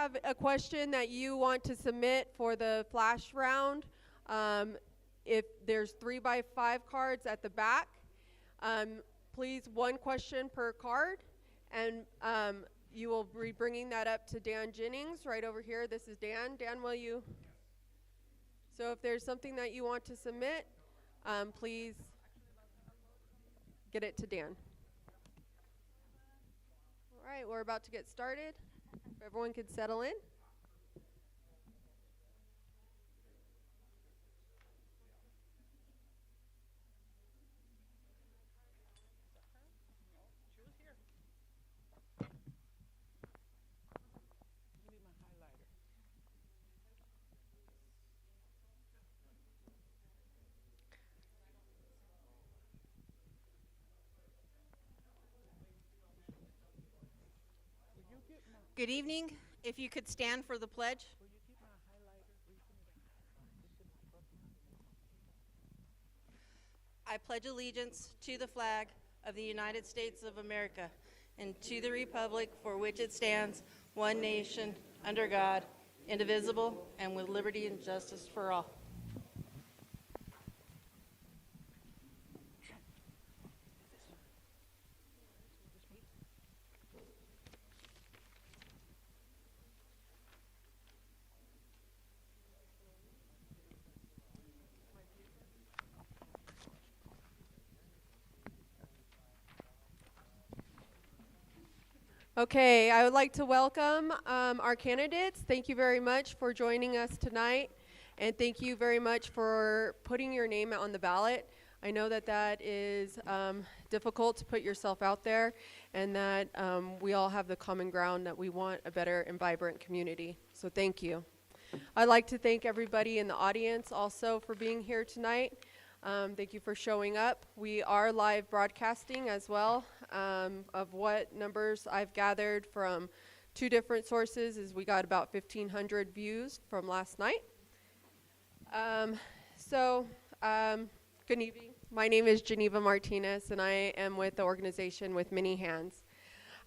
have a question that you want to submit for the flash round, if there's 3x5 cards at the back, please one question per card, and you will be bringing that up to Dan Jennings right over here. This is Dan. Dan, will you? So if there's something that you want to submit, please get it to Dan. All right, we're about to get started. If everyone could settle in. Good evening. If you could stand for the pledge. I pledge allegiance to the flag of the United States of America and to the republic for which it stands, one nation, under God, indivisible, and with liberty and justice for all. Okay, I would like to welcome our candidates. Thank you very much for joining us tonight, and thank you very much for putting your name on the ballot. I know that that is difficult to put yourself out there, and that we all have the common ground that we want a better and vibrant community. So thank you. I'd like to thank everybody in the audience also for being here tonight. Thank you for showing up. We are live broadcasting as well. Of what numbers I've gathered from two different sources is we got about 1,500 views from last night. Good evening. My name is Geneva Martinez, and I am with the organization With Many Hands.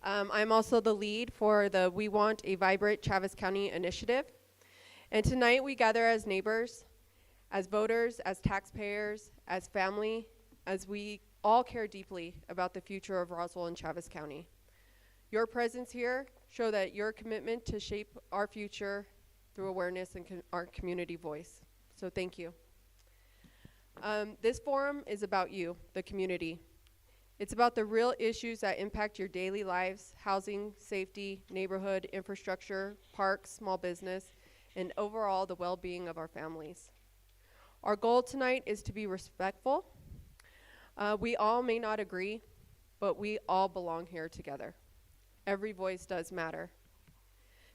I'm also the lead for the We Want a Vibrant Chaves County initiative. And tonight we gather as neighbors, as voters, as taxpayers, as family, as we all care deeply about the future of Roswell and Chaves County. Your presence here show that your commitment to shape our future through awareness and our community voice. So thank you. This forum is about you, the community. It's about the real issues that impact your daily lives: housing, safety, neighborhood, infrastructure, parks, small business, and overall the well-being of our families. Our goal tonight is to be respectful. We all may not agree, but we all belong here together. Every voice does matter.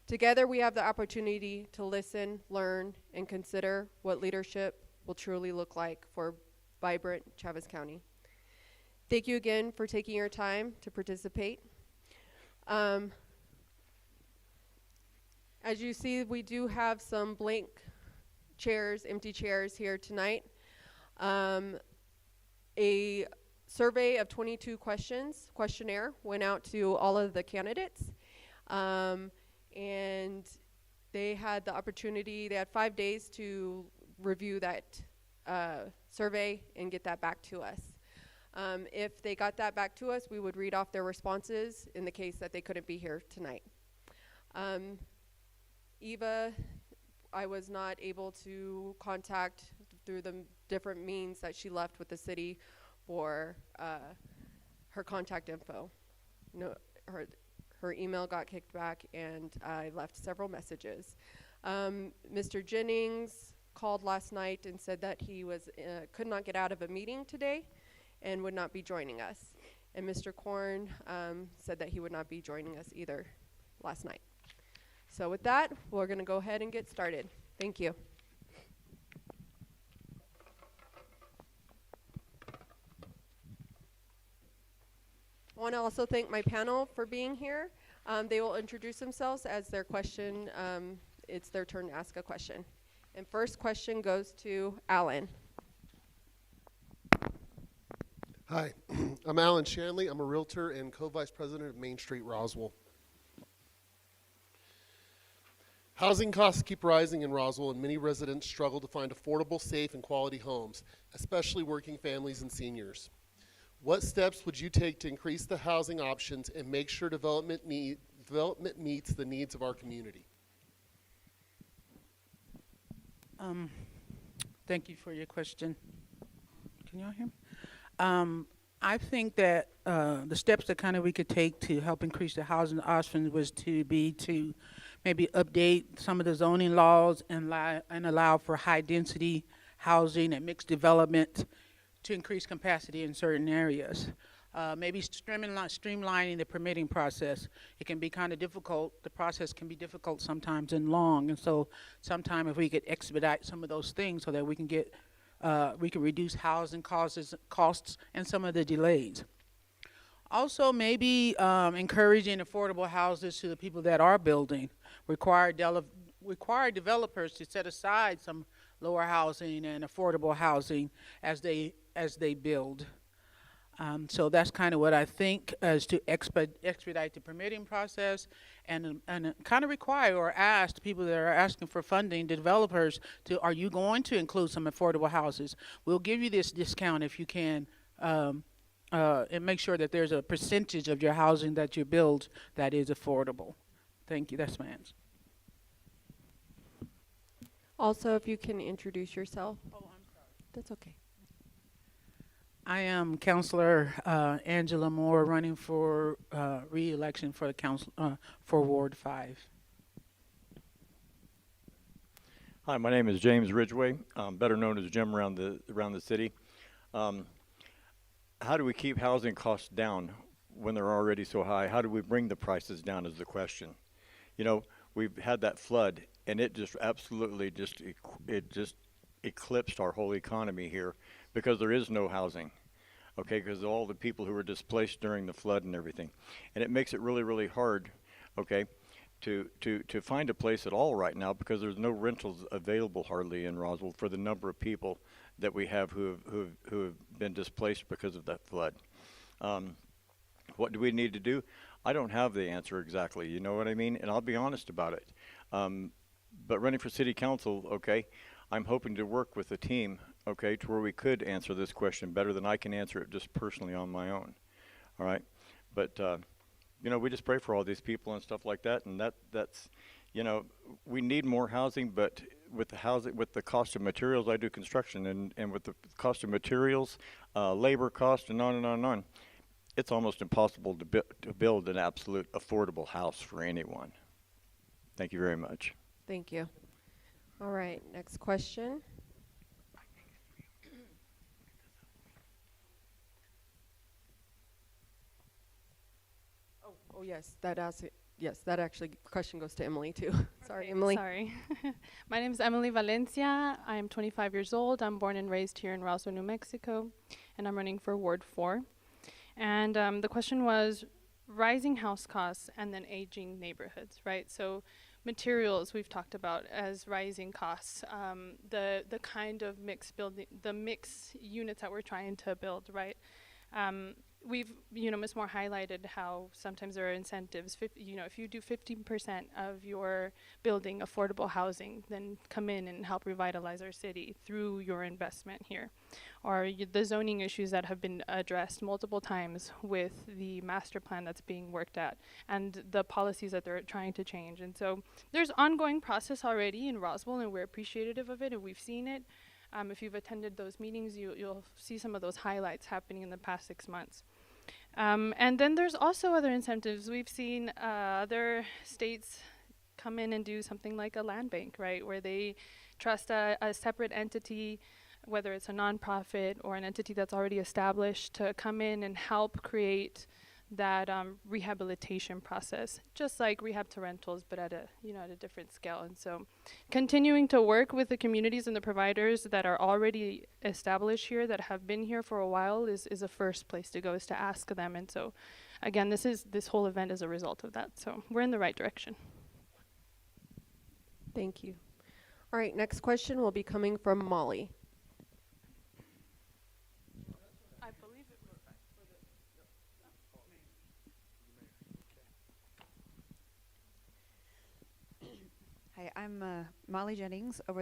Together we have the opportunity to listen, learn, and consider what leadership will truly look like for vibrant Chaves County. Thank you again for taking your time to participate. As you see, we do have some blank chairs, empty chairs here tonight. A survey of 22 questionnaire went out to all of the candidates, and they had the opportunity, they had 5 days to review that survey and get that back to us. If they got that back to us, we would read off their responses in the case that they couldn't be here tonight. Eva, I was not able to contact through the different means that she left with the city for her contact info. No, her email got kicked back, and I left several messages. Mr. Jennings called last night and said that he was could not get out of a meeting today and would not be joining us. And Mr. Korn said that he would not be joining us either last night. So with that, we're going to go ahead and get started. Thank you. I want to also thank my panel for being here. They will introduce themselves as their question. It's their turn to ask a question. And first question goes to Alan. Hi, I'm Alan Shanley. I'm a realtor and co-vice president of Main Street Roswell. Housing costs keep rising in Roswell, and many residents struggle to find affordable, safe, and quality homes, especially working families and seniors. What steps would you take to increase the housing options and make sure development meets the needs of our community? Thank you for your question. Can y'all hear me? I think that the steps that kind of we could take to help increase the housing options was to maybe update some of the zoning laws and allow for high density housing and mixed development to increase capacity in certain areas. Maybe streamlining the permitting process. It can be kind of difficult. The process can be difficult sometimes and long, and so sometime if we could expedite some of those things so that we can reduce housing costs and some of the delays. Also, maybe encouraging affordable houses to the people that are building. Require developers to set aside some lower housing and affordable housing as they build. So that's kind of what I think, is to expedite the permitting process and kind of require or ask people that are asking for funding, the developers, are you going to include some affordable houses? We'll give you this discount if you can, and make sure that there's a percentage of your housing that you build that is affordable. Thank you. That's my answer. Also, if you can introduce yourself. Oh, I'm sorry. That's okay. I am Councilor Angela Moore, running for re-election for the council for Ward 5. Hi, my name is James Ridgway, better known as Jim around the city. How do we keep housing costs down when they're already so high? How do we bring the prices down is the question. You know, we've had that flood, and it just absolutely eclipsed our whole economy here because there is no housing. Okay, because of all the people who were displaced during the flood and everything. And it makes it really, really hard, okay, to find a place at all right now because there's no rentals available hardly in Roswell for the number of people that we have who have been displaced because of that flood. What do we need to do? I don't have the answer exactly, you know what I mean? And I'll be honest about it. But running for city council, okay, I'm hoping to work with a team, okay, to where we could answer this question better than I can answer it just personally on my own. All right, but you know, we just pray for all these people and stuff like that, and that's, you know, we need more housing, but with the cost of materials, I do construction, and with the cost of materials, labor cost, and on and on and on, it's almost impossible to build an absolute affordable house for anyone. Thank you very much. Thank you. All right, next question. Oh yes, that actually question goes to Emily too. Sorry, Okay, Emily. Sorry. My name is Emily Valencia. I am 25 years old. I'm born and raised here in Roswell, New Mexico, and I'm running for Ward 4. And the question was rising house costs and then aging neighborhoods, right? So materials we've talked about as rising costs, the kind of mixed building, the mixed units that we're trying to build, right? We've, Ms. Moore highlighted how sometimes there are incentives. If you do 15% of your building affordable housing, then come in and help revitalize our city through your investment here. Or the zoning issues that have been addressed multiple times with the master plan that's being worked at and the policies that they're trying to change. And so there's ongoing process already in Roswell, and we're appreciative of it, and we've seen it. If you've attended those meetings, you'll see some of those highlights happening in the past 6 months. And then there's also other incentives. We've seen other states come in and do something like a land bank, right, where they trust a separate entity, whether it's a nonprofit or an entity that's already established, to come in and help create that rehabilitation process, just like rehab to rentals, but at a different scale. And so continuing to work with the communities and the providers that are already established here, that have been here for a while, is a first place to go, is to ask them. And so again, this whole event is a result of that. So we're in the right direction. Thank you. All right, next question will be coming from Molly. I believe it was Hi, I'm Molly Jennings. I'm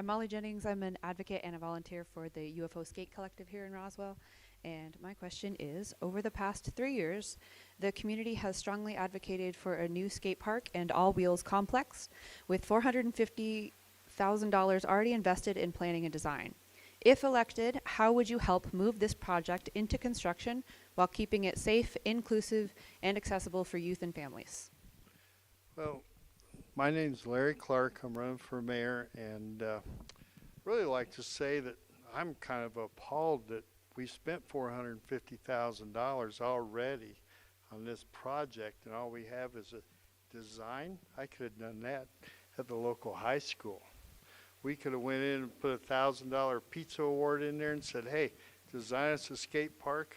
Molly Jennings. I'm an advocate and a volunteer for the UFO Skate Collective here in Roswell. And my question is, over the past 3 years, the community has strongly advocated for a new skate park and all-wheels complex with $450,000 already invested in planning and design. If elected, how would you help move this project into construction while keeping it safe, inclusive, and accessible for youth and families? Well, my name's Larry Clark. I'm running for mayor, and really like to say that I'm kind of appalled that we spent $450,000 already on this project, and all we have is a design. I could have done that at the local high school. We could have went in and put a $1,000 pizza award in there and said, hey, design us a skate park,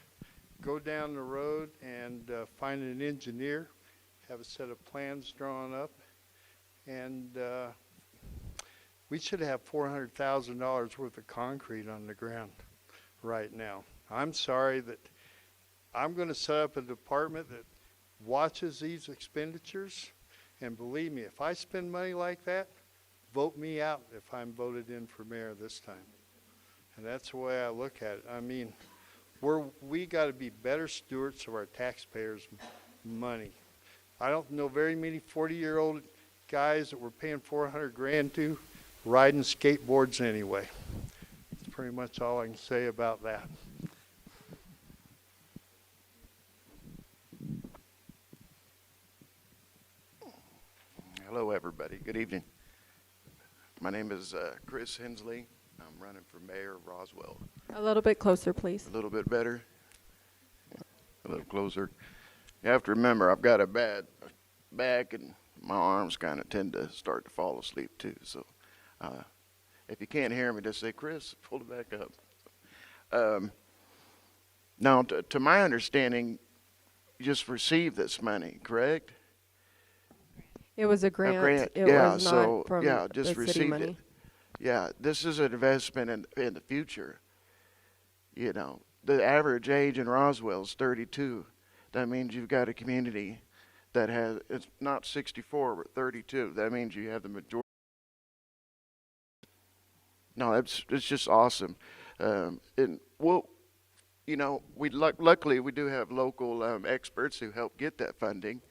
go down the road and find an engineer, have a set of plans drawn up, and we should have $400,000 worth of concrete on the ground right now. I'm sorry that I'm going to set up a department that watches these expenditures, and believe me, if I spend money like that, vote me out if I'm voted in for mayor this time. And that's the way I look at it. I mean, we got to be better stewards of our taxpayers' money. I don't know very many 40-year-old guys that we're paying $400,000 to riding skateboards anyway. That's pretty much all I can say about that. Hello, everybody. Good evening. My name is Chris Hensley. I'm running for mayor of Roswell. A little bit closer, please. A little bit better, a little closer. You have to remember, I've got a bad back, and my arms kind of tend to start to fall asleep too. So, if you can't hear me, just say, "Chris, pull it back up." Now, to my understanding, you just received this money, correct? It was a grant. It yeah, was so not from yeah, the just city received money. it. Yeah, this is an investment in the future. You know, the average age in Roswell is 32. That means you've got a community that has, it's not 64, but 32. That means you have the majority. No, it's just awesome. And well, you know, luckily we do have local experts who help get that funding.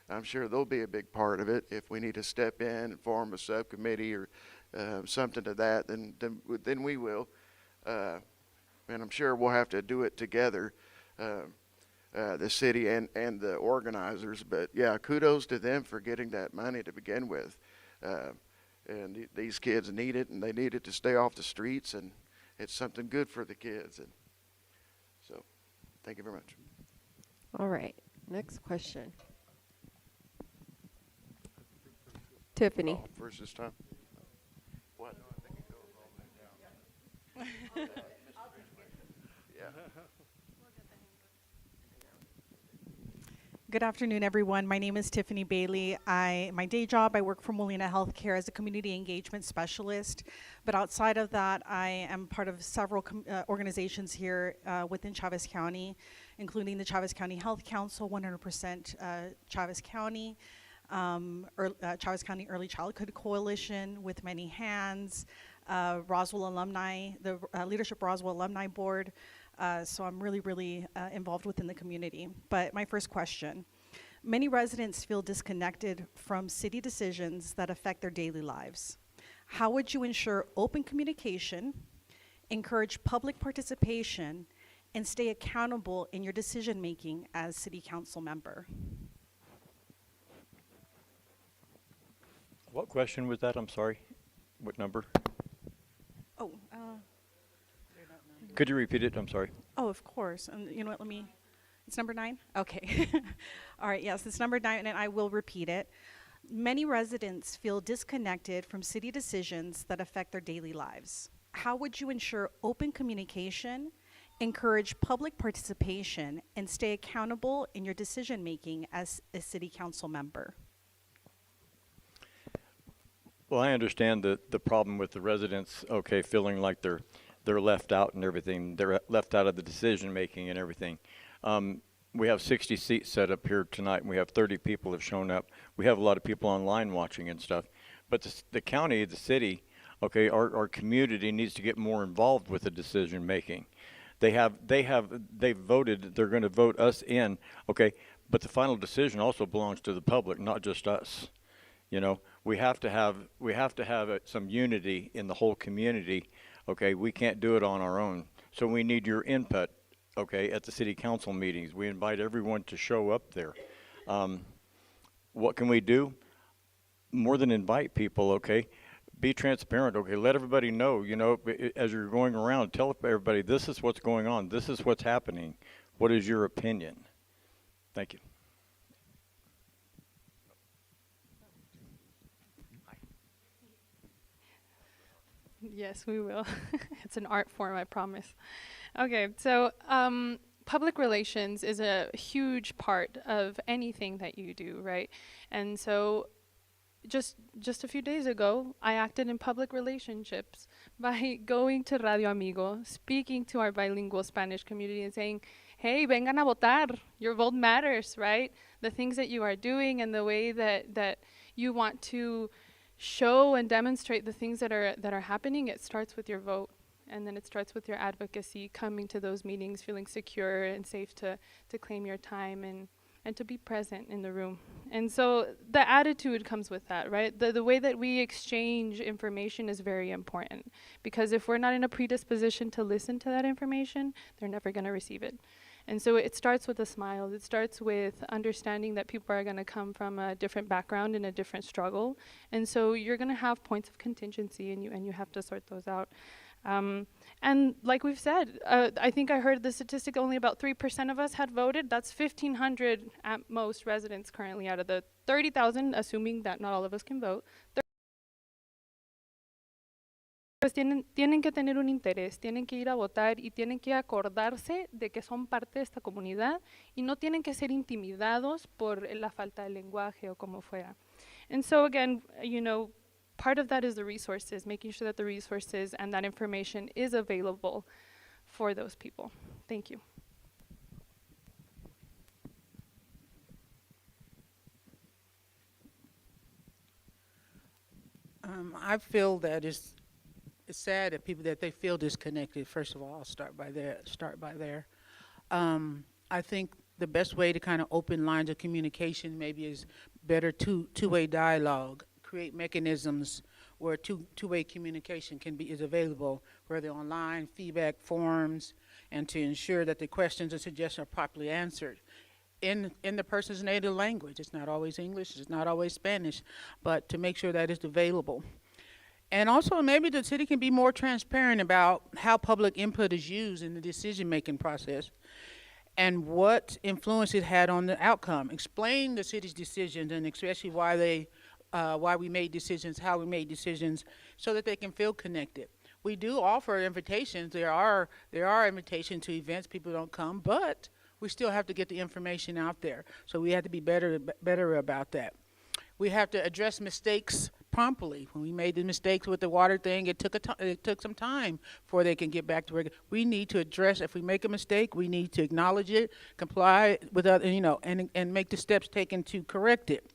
I'm sure they'll be a big part of it. If we need to step in and form a subcommittee or something to that, then we will. And I'm sure we'll have to do it together, the city and the organizers. But yeah, kudos to them for getting that money to begin with. And these kids need it, and they need it to stay off the streets, and it's something good for the kids. And so, thank you very much. All right. Next question. Tiffany. Oh, first this time. What? Yeah. Good afternoon, everyone. My name is Tiffany Bailey. My day job, I work for Molina Healthcare as a community engagement specialist. But outside of that, I am part of several organizations here within Chavez County, including the Chavez County Health Council, 100% Chavez County, Chavez County Early Childhood Coalition with Many Hands, Roswell Alumni, the Leadership Roswell Alumni Board. So I'm really involved within the community. But my first question, many residents feel disconnected from city decisions that affect their daily lives. How would you ensure open communication, encourage public participation, and stay accountable in your decision making as city council member? What question was that? I'm sorry. What number? Oh, Could you repeat it? I'm sorry. oh, of course. And you know what, it's number 9? Okay. All right, yes, it's number 9, and I will repeat it. Many residents feel disconnected from city decisions that affect their daily lives. How would you ensure open communication, encourage public participation, and stay accountable in your decision making as a city council member? Well, I understand the problem with the residents, okay, feeling like they're left out and everything. They're left out of the decision making and everything. we have 60 seats set up here tonight, and we have 30 people have shown up. We have a lot of people online watching and stuff. But the county, the city, okay, our community needs to get more involved with the decision making. They've voted, they're going to vote us in, okay, but the final decision also belongs to the public, not just us. You know, we have to have some unity in the whole community. Okay, we can't do it on our own. So we need your input, okay, at the city council meetings. We invite everyone to show up there. What can we do? More than invite people, okay? Be transparent, okay? Let everybody know, you know, as you're going around, tell everybody this is what's going on. This is what's happening. What is your opinion? Thank you. Yes, we will. It's an art form, I promise. Okay, so public relations is a huge part of anything that you do, right? And so just a few days ago, I acted in public relationships by going to Radio Amigo, speaking to our bilingual Spanish community and saying, hey, vengan a votar, your vote matters, right? The things that you are doing and the way that you want to show and demonstrate the things that are happening, it starts with your vote. And then it starts with your advocacy, coming to those meetings, feeling secure and safe to claim your time and to be present in the room. And so the attitude comes with that, right? The way that we exchange information is very important, because if we're not in a predisposition to listen to that information, they're never going to receive it. And so it starts with a smile. It starts with understanding that people are going to come from a different background and a different struggle. And so you're going to have points of contingency, and you have to sort those out. And like we've said, I think I heard the statistic only about 3% of us had voted. That's 1,500 at most residents currently out of the 30,000, assuming that not all of us can vote. Pues tienen que tener un interés, tienen que ir a votar y tienen que acordarse de que son parte de esta comunidad y no tienen que ser intimidados por la falta de lenguaje o como fuera. And so again, you know, part of that is the resources, making sure that the resources and that information is available for those people. Thank you. I feel that it's sad that people that they feel disconnected. First of all, I'll start by there. I think the best way to kind of open lines of communication maybe is better two-way dialogue. Create mechanisms where two-way communication is available, whether online, feedback forms, and to ensure that the questions and suggestions are properly answered in the person's native language. It's not always English, it's not always Spanish, but to make sure that it's available. And also maybe the city can be more transparent about how public input is used in the decision-making process and what influence it had on the outcome. Explain the city's decisions, and especially why we made decisions, how we made decisions, so that they can feel connected. We do offer invitations. There are invitations to events. People don't come, but we still have to get the information out there. So we have to be better about that. We have to address mistakes promptly. When we made the mistakes with the water thing, it took some time before they can get back to regular. We need to address, if we make a mistake, we need to acknowledge it, comply with other, and make the steps taken to correct it.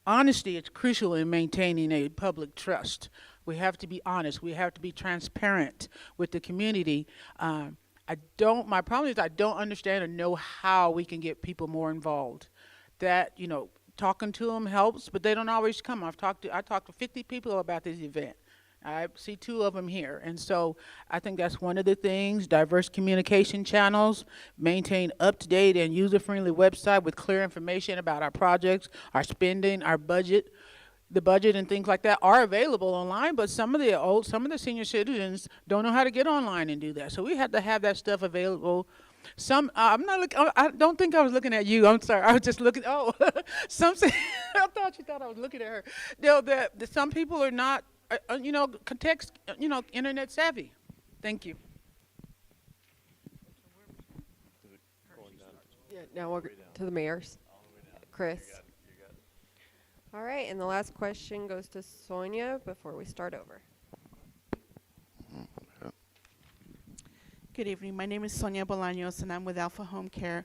Honesty is crucial in maintaining a public trust. We have to be honest. We have to be transparent with the community. My problem is I don't understand or know how we can get people more involved. That, talking to them helps, but they don't always come. I talked to 50 people about this event. I see 2 of them here. And so I think that's one of the things. Diverse communication channels, maintain up-to-date and user-friendly website with clear information about our projects, our spending, our budget. The budget and things like that are available online, but some of the senior citizens don't know how to get online and do that. So we have to have that stuff available. I don't think I was looking at you. I'm sorry. I was just looking. Oh, I thought you thought I was looking at her. Some people are not, internet savvy. Thank you. Yeah, now we're to the mayors. Chris. All right, and the last question goes to Sonia before we start over. Good evening. My name is Sonia Bolaños, and I'm with Alpha Home Care.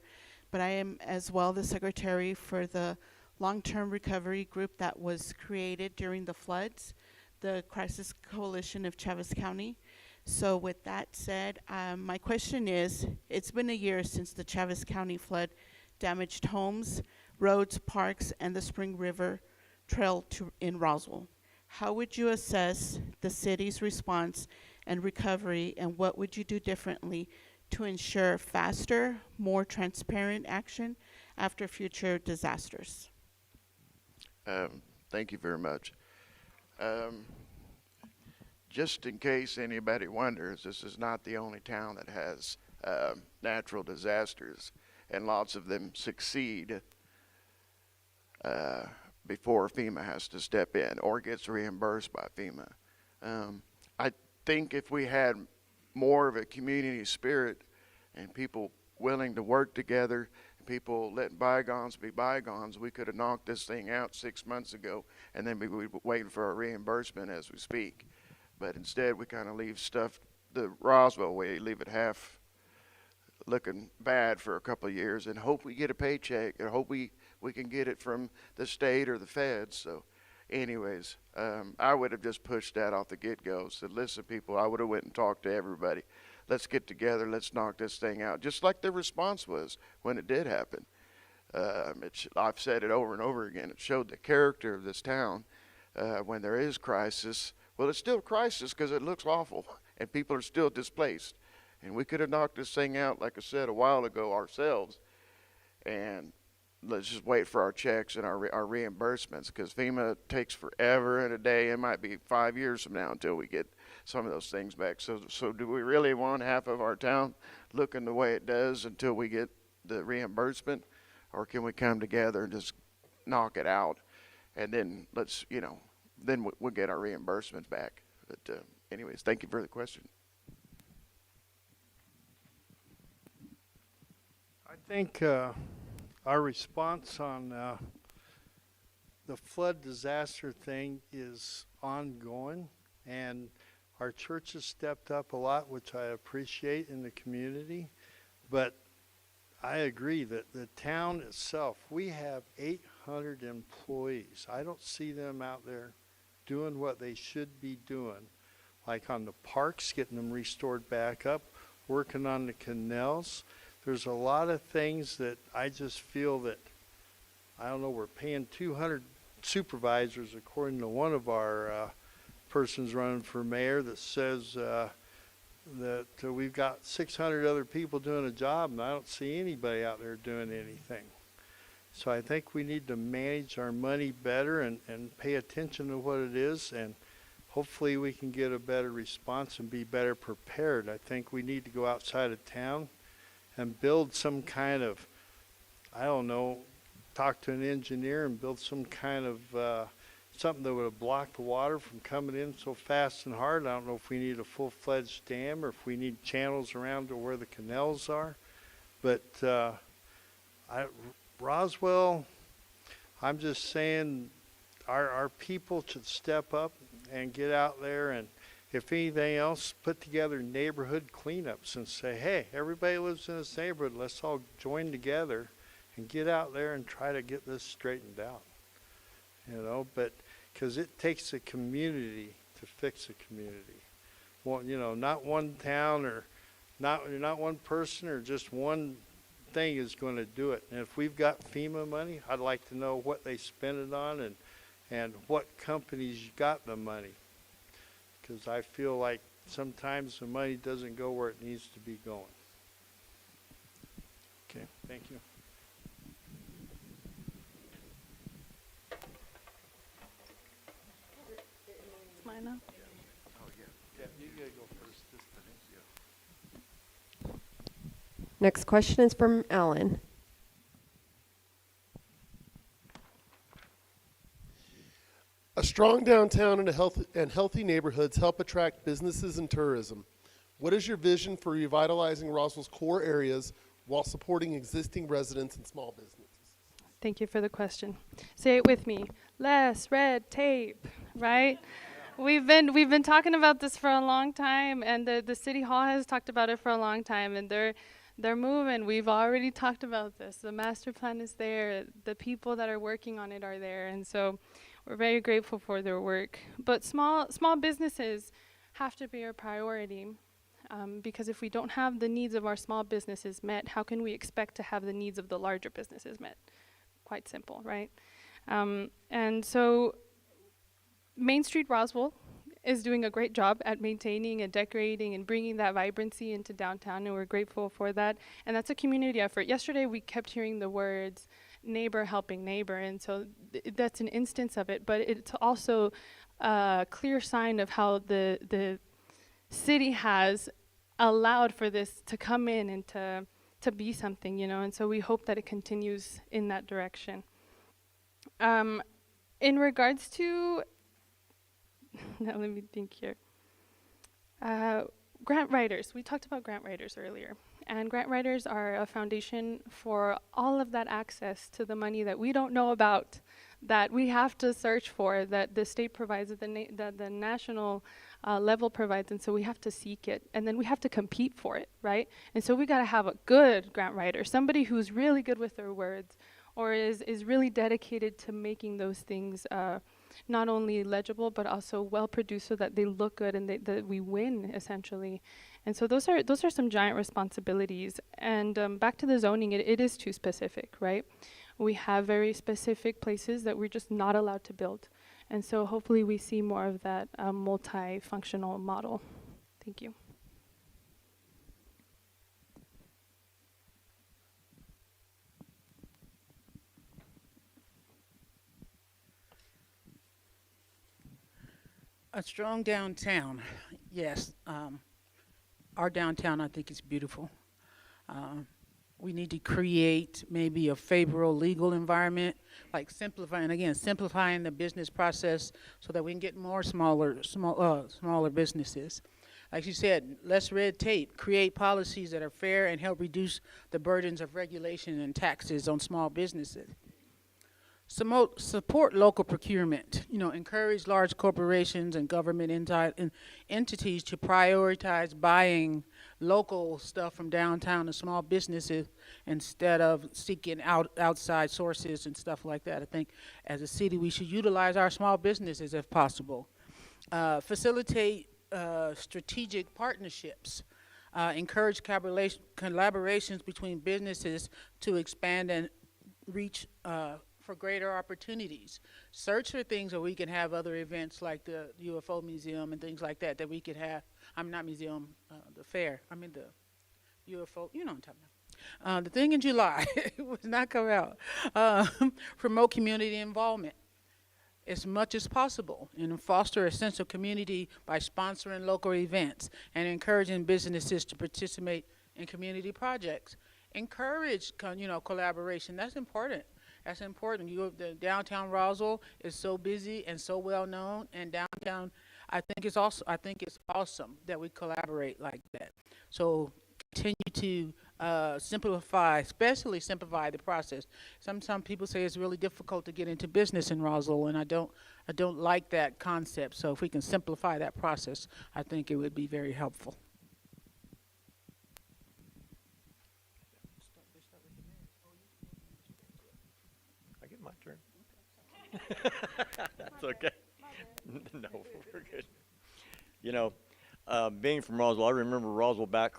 but I am as well the secretary for the long-term recovery group that was created during the floods, the Crisis Coalition of Chaves County. So with that said, my question is, it's been a year since the Chaves County flood damaged homes, roads, parks, and the Spring River Trail in Roswell. How would you assess the city's response and recovery, and what would you do differently to ensure faster, more transparent action after future disasters? Thank you very much. Just in case anybody wonders, this is not the only town that has natural disasters, and lots of them succeed before FEMA has to step in or gets reimbursed by FEMA. I think if we had more of a community spirit and people willing to work together, people letting bygones be bygones, we could have knocked this thing out 6 months ago, and then we would be waiting for our reimbursement as we speak. But instead, we kind of leave stuff the Roswell way, leave it half looking bad for a couple of years, and hope we get a paycheck, or hope we can get it from the state or the feds. So anyways, I would have just pushed that off the get-go. Said, listen, people, I would have went and talked to everybody. Let's get together. Let's knock this thing out. Just like the response was when it did happen. I've said it over and over again. It showed the character of this town when there is crisis. Well, it's still a crisis because it looks awful, and people are still displaced. And we could have knocked this thing out, like I said a while ago, ourselves. And let's just wait for our checks and our reimbursements, because FEMA takes forever and a day. It might be 5 years from now until we get some of those things back. So do we really want half of our town looking the way it does until we get the reimbursement? Or can we come together and just knock it out? And then then we'll get our reimbursements back. But anyways, thank you for the question. I think our response on the flood disaster thing is ongoing, and our church has stepped up a lot, which I appreciate in the community. But I agree that the town itself, we have 800 employees. I don't see them out there doing what they should be doing, like on the parks, getting them restored back up, working on the canals. There's a lot of things that I just feel that, I don't know, we're paying 200 supervisors, according to one of our persons running for mayor, that says that we've got 600 other people doing a job, and I don't see anybody out there doing anything. So I think we need to manage our money better and pay attention to what it is, and hopefully we can get a better response and be better prepared. I think we need to go outside of town and build some kind of, I don't know, talk to an engineer and build some kind of something that would have blocked the water from coming in so fast and hard. I don't know if we need a full-fledged dam or if we need channels around to where the canals are. But Roswell, I'm just saying our people should step up and get out there, and if anything else, put together neighborhood cleanups and say, hey, everybody lives in this neighborhood, let's all join together and get out there and try to get this straightened out. But because it takes a community to fix a community. Well, not one town or not one person or just one thing is going to do it. And if we've got FEMA money, I'd like to know what they spend it on and what companies got the money. Because I feel like sometimes the money doesn't go where it needs to be going. Okay, thank you. It's mine now. Yeah, you gotta go first. Next question is from Alan. A strong downtown and healthy neighborhoods help attract businesses and tourism. What is your vision for revitalizing Roswell's core areas while supporting existing residents and small businesses? Thank you for the question. Say it with me. Less red tape, right? We've been talking about this for a long time, and the city hall has talked about it for a long time, and They're moving. We've already talked about this. The master plan is there. The people that are working on it are there. And so we're very grateful for their work. But small businesses have to be a priority, because if we don't have the needs of our small businesses met, how can we expect to have the needs of the larger businesses met? Quite simple, right? And so Main Street Roswell is doing a great job at maintaining and decorating and bringing that vibrancy into downtown, and we're grateful for that. And that's a community effort. Yesterday we kept hearing the words neighbor helping neighbor, and so that's an instance of it, but it's also a clear sign of how the city has allowed for this to come in and to be something, you know, and so we hope that it continues in that direction. In regards to, now let me think here. Grant writers, we talked about grant writers earlier, and grant writers are a foundation for all of that access to the money that we don't know about, that we have to search for, that the state provides, that the national level provides, and so we have to seek it, and then we have to compete for it, right? And so we gotta have a good grant writer, somebody who's really good with their words, or is really dedicated to making those things not only legible but also well produced so that they look good and that we win essentially. And so those are some giant responsibilities. And back to the zoning, it is too specific, right? We have very specific places that we're just not allowed to build. And so hopefully we see more of that multifunctional model. Thank you. A strong downtown, yes. Our downtown, I think, is beautiful. We need to create maybe a favorable legal environment, like simplifying the business process so that we can get more smaller businesses. Like you said, less red tape, create policies that are fair and help reduce the burdens of regulation and taxes on small businesses. Support local procurement, encourage large corporations and government entities to prioritize buying local stuff from downtown and small businesses instead of seeking outside sources and stuff like that. I think as a city we should utilize our small businesses if possible. Facilitate strategic partnerships. Encourage collaborations between businesses to expand and reach for greater opportunities. Search for things where we can have other events like the UFO museum and things like that we could have. Not museum, the fair. The UFO, you know what I'm talking about. The thing in July, it was not come out. Promote community involvement as much as possible and foster a sense of community by sponsoring local events and encouraging businesses to participate in community projects. Encourage, collaboration. That's important. That's important. The downtown Roswell is so busy and so well known, and downtown, I think it's awesome that we collaborate like that. So continue to especially simplify the process. Some people say it's really difficult to get into business in Roswell, and I don't like that concept. So if we can simplify that process, I think it would be very helpful. My turn. That's okay. No, we're good. Being from Roswell, I remember Roswell back,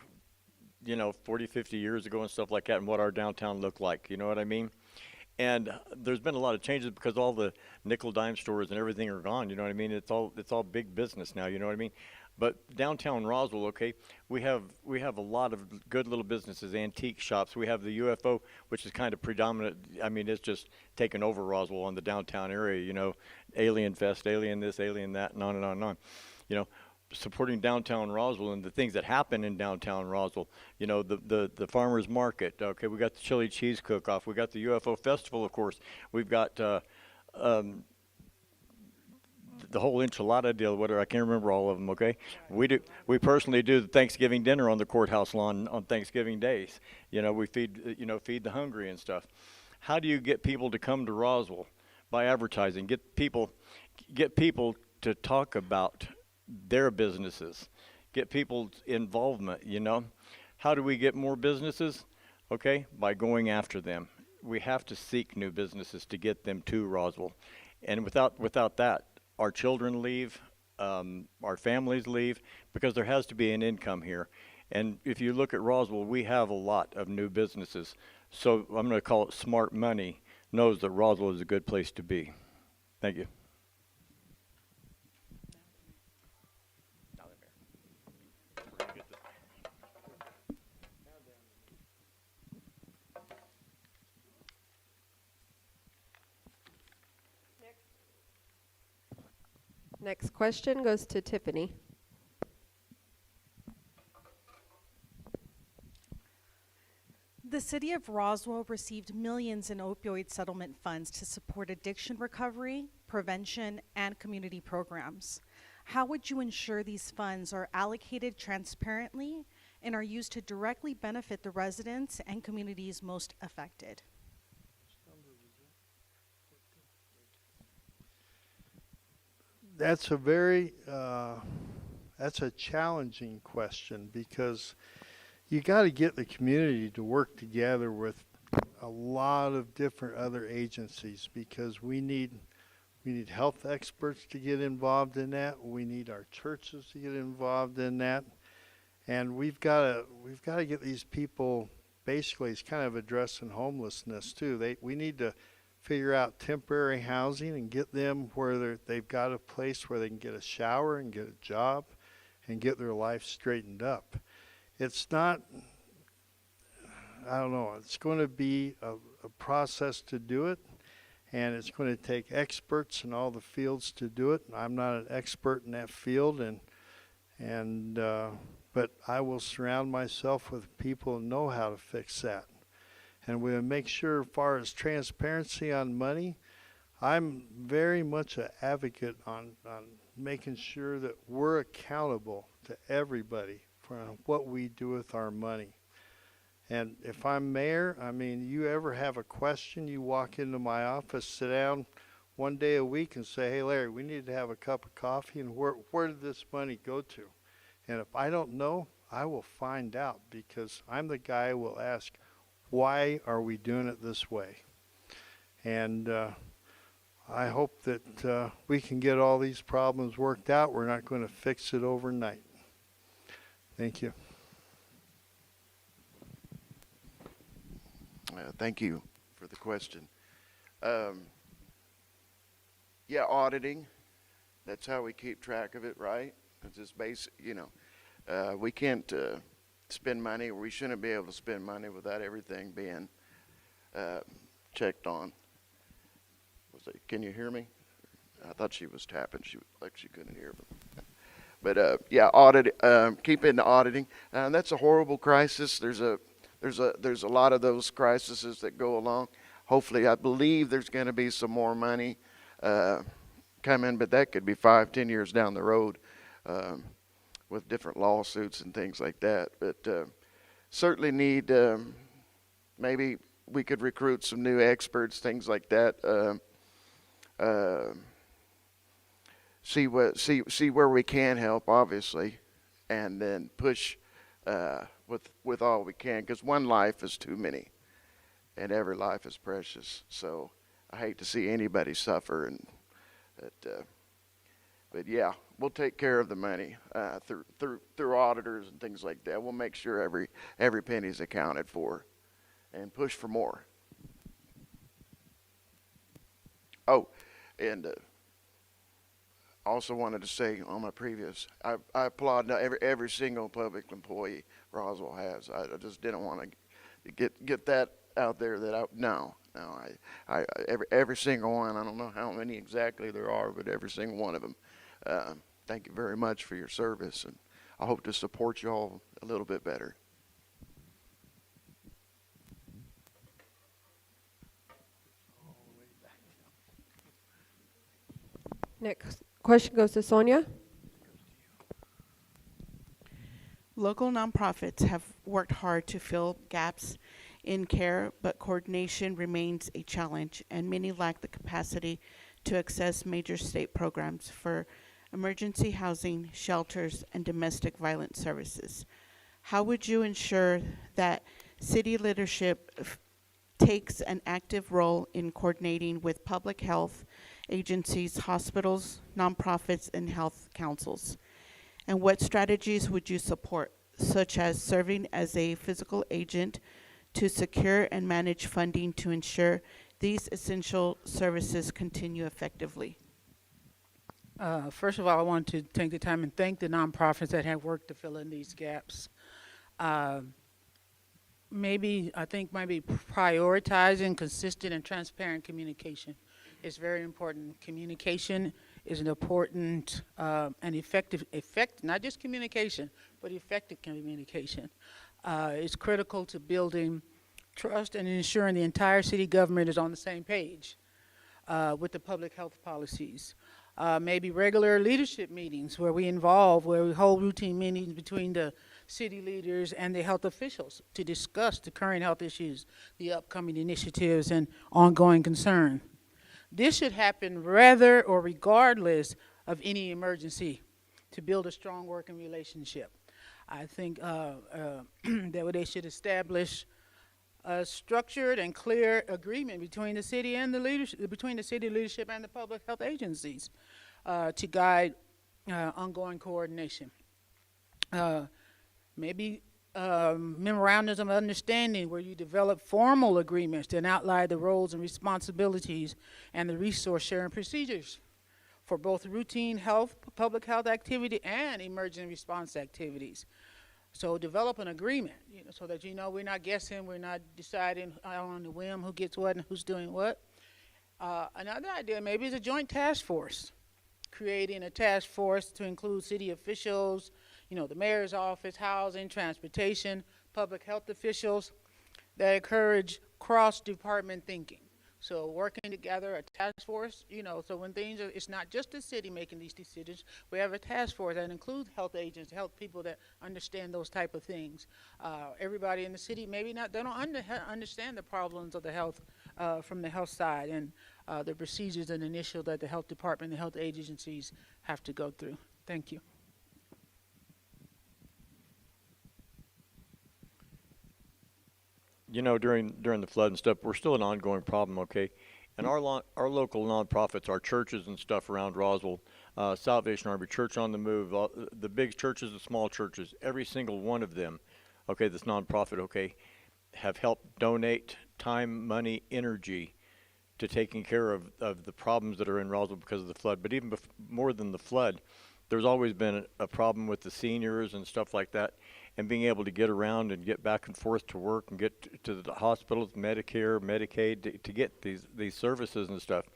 40, 50 years ago and stuff like that, and what our downtown looked like, you know what I mean? And there's been a lot of changes because all the nickel dime stores and everything are gone, you know what I mean? It's all big business now, you know what I mean? But downtown Roswell, okay, we have a lot of good little businesses, antique shops. We have the UFO, which is kind of predominant. It's just taken over Roswell on the downtown area, Alien Fest, Alien this, Alien that, and on and on and on. Supporting downtown Roswell and the things that happen in downtown Roswell, the farmers market, okay, we got the chili cheese cook-off, we got the UFO festival, of course, we've got the whole enchilada deal, whatever, I can't remember all of them, okay? We personally do the Thanksgiving dinner on the courthouse lawn on Thanksgiving days. We feed the hungry and stuff. How do you get people to come to Roswell? By advertising. Get people to talk about their businesses. Get people's involvement, How do we get more businesses? Okay, by going after them. We have to seek new businesses to get them to Roswell. And without that, our children leave, our families leave, because there has to be an income here. And if you look at Roswell, we have a lot of new businesses. So I'm going to call it smart money knows that Roswell is a good place to be. Thank you. Next question goes to Tiffany. The city of Roswell received millions in opioid settlement funds to support addiction recovery, prevention, and community programs. How would you ensure these funds are allocated transparently and are used to directly benefit the residents and communities most affected? That's a very, that's a challenging question, because you got to get the community to work together with a lot of different other agencies, because we need health experts to get involved in that. We need our churches to get involved in that, and we've got to get these people. Basically, it's kind of addressing homelessness too. We need to figure out temporary housing and get them where they've got a place where they can get a shower and get a job and get their life straightened up. It's not, I don't know, it's going to be a process to do it, and it's going to take experts in all the fields to do it. I'm not an expert in that field, but I will surround myself with people who know how to fix that. And we'll make sure, as far as transparency on money, I'm very much an advocate on making sure that we're accountable to everybody for what we do with our money. And if I'm mayor, I mean, you ever have a question, you walk into my office, sit down one day a week and say, hey, Larry, we need to have a cup of coffee, and where did this money go to? And if I don't know, I will find out, because I'm the guy who will ask, why are we doing it this way? And I hope that we can get all these problems worked out. We're not going to fix it overnight. Thank you. Thank you for the question. Yeah, auditing. That's how we keep track of it, right? It's just basic, we can't spend money, or we shouldn't be able to spend money without everything being checked on. Can you hear me? I thought she was tapping. She couldn't hear. But yeah, audit. Keep in the auditing. That's a horrible crisis. There's a lot of those crises that go along. Hopefully, I believe there's going to be some more money coming, but that could be 5-10 years down the road. With different lawsuits and things like that. But certainly need, maybe we could recruit some new experts, things like that. See where we can help, obviously, and then push with all we can, because one life is too many, and every life is precious. So I hate to see anybody suffer, and but yeah, we'll take care of the money through auditors and things like that. We'll make sure every penny's accounted for, and push for more. Oh, and also wanted to say on my previous, I applaud every single public employee Roswell has. I just didn't want to get that out there that every single one. I don't know how many exactly there are, but every single one of them. Thank you very much for your service, and I hope to support you all a little bit better. Next question goes to Sonia. Local nonprofits have worked hard to fill gaps in care, but coordination remains a challenge, and many lack the capacity to access major state programs for emergency housing, shelters, and domestic violence services. how would you ensure that city leadership takes an active role in coordinating with public health agencies, hospitals, nonprofits, and health councils? And what strategies would you support, such as serving as a physical agent to secure and manage funding to ensure these essential services continue effectively? First of all, I want to take the time and thank the nonprofits that have worked to fill in these gaps. I think maybe prioritizing consistent and transparent communication is very important. Communication is an important and effective, not just communication, but effective communication. It's critical to building trust and ensuring the entire city government is on the same page with the public health policies. Maybe regular leadership meetings where we hold routine meetings between the city leaders and the health officials to discuss the current health issues, the upcoming initiatives, and ongoing concern. This should happen rather or regardless of any emergency to build a strong working relationship. I think that they should establish a structured and clear agreement between the city and the leadership, between the city leadership and the public health agencies to guide ongoing coordination. Maybe memorandums of understanding where you develop formal agreements that outline the roles and responsibilities and the resource sharing procedures for both routine health, public health activity and emergency response activities. So develop an agreement, so that we're not guessing, we're not deciding on the whim who gets what and who's doing what. Another idea maybe is a joint task force, creating a task force to include city officials, the mayor's office, housing, transportation, public health officials that encourage cross-department thinking. So working together, a task force, so when it's not just the city making these decisions, we have a task force that includes health agents, health people that understand those type of things. Everybody in the city, they don't understand the problems of the health from the health side and the procedures and initial that the health department and the health agencies have to go through. Thank you. During the flood and stuff, we're still an ongoing problem, okay? And our local nonprofits, our churches and stuff around Roswell, Salvation Army, Church on the Move, the big churches, the small churches, every single one of them, okay, this nonprofit, okay, have helped donate time, money, energy to taking care of the problems that are in Roswell because of the flood. But even more than the flood, there's always been a problem with the seniors and stuff like that, and being able to get around and get back and forth to work and get to the hospitals, Medicare, Medicaid, to get these services and stuff.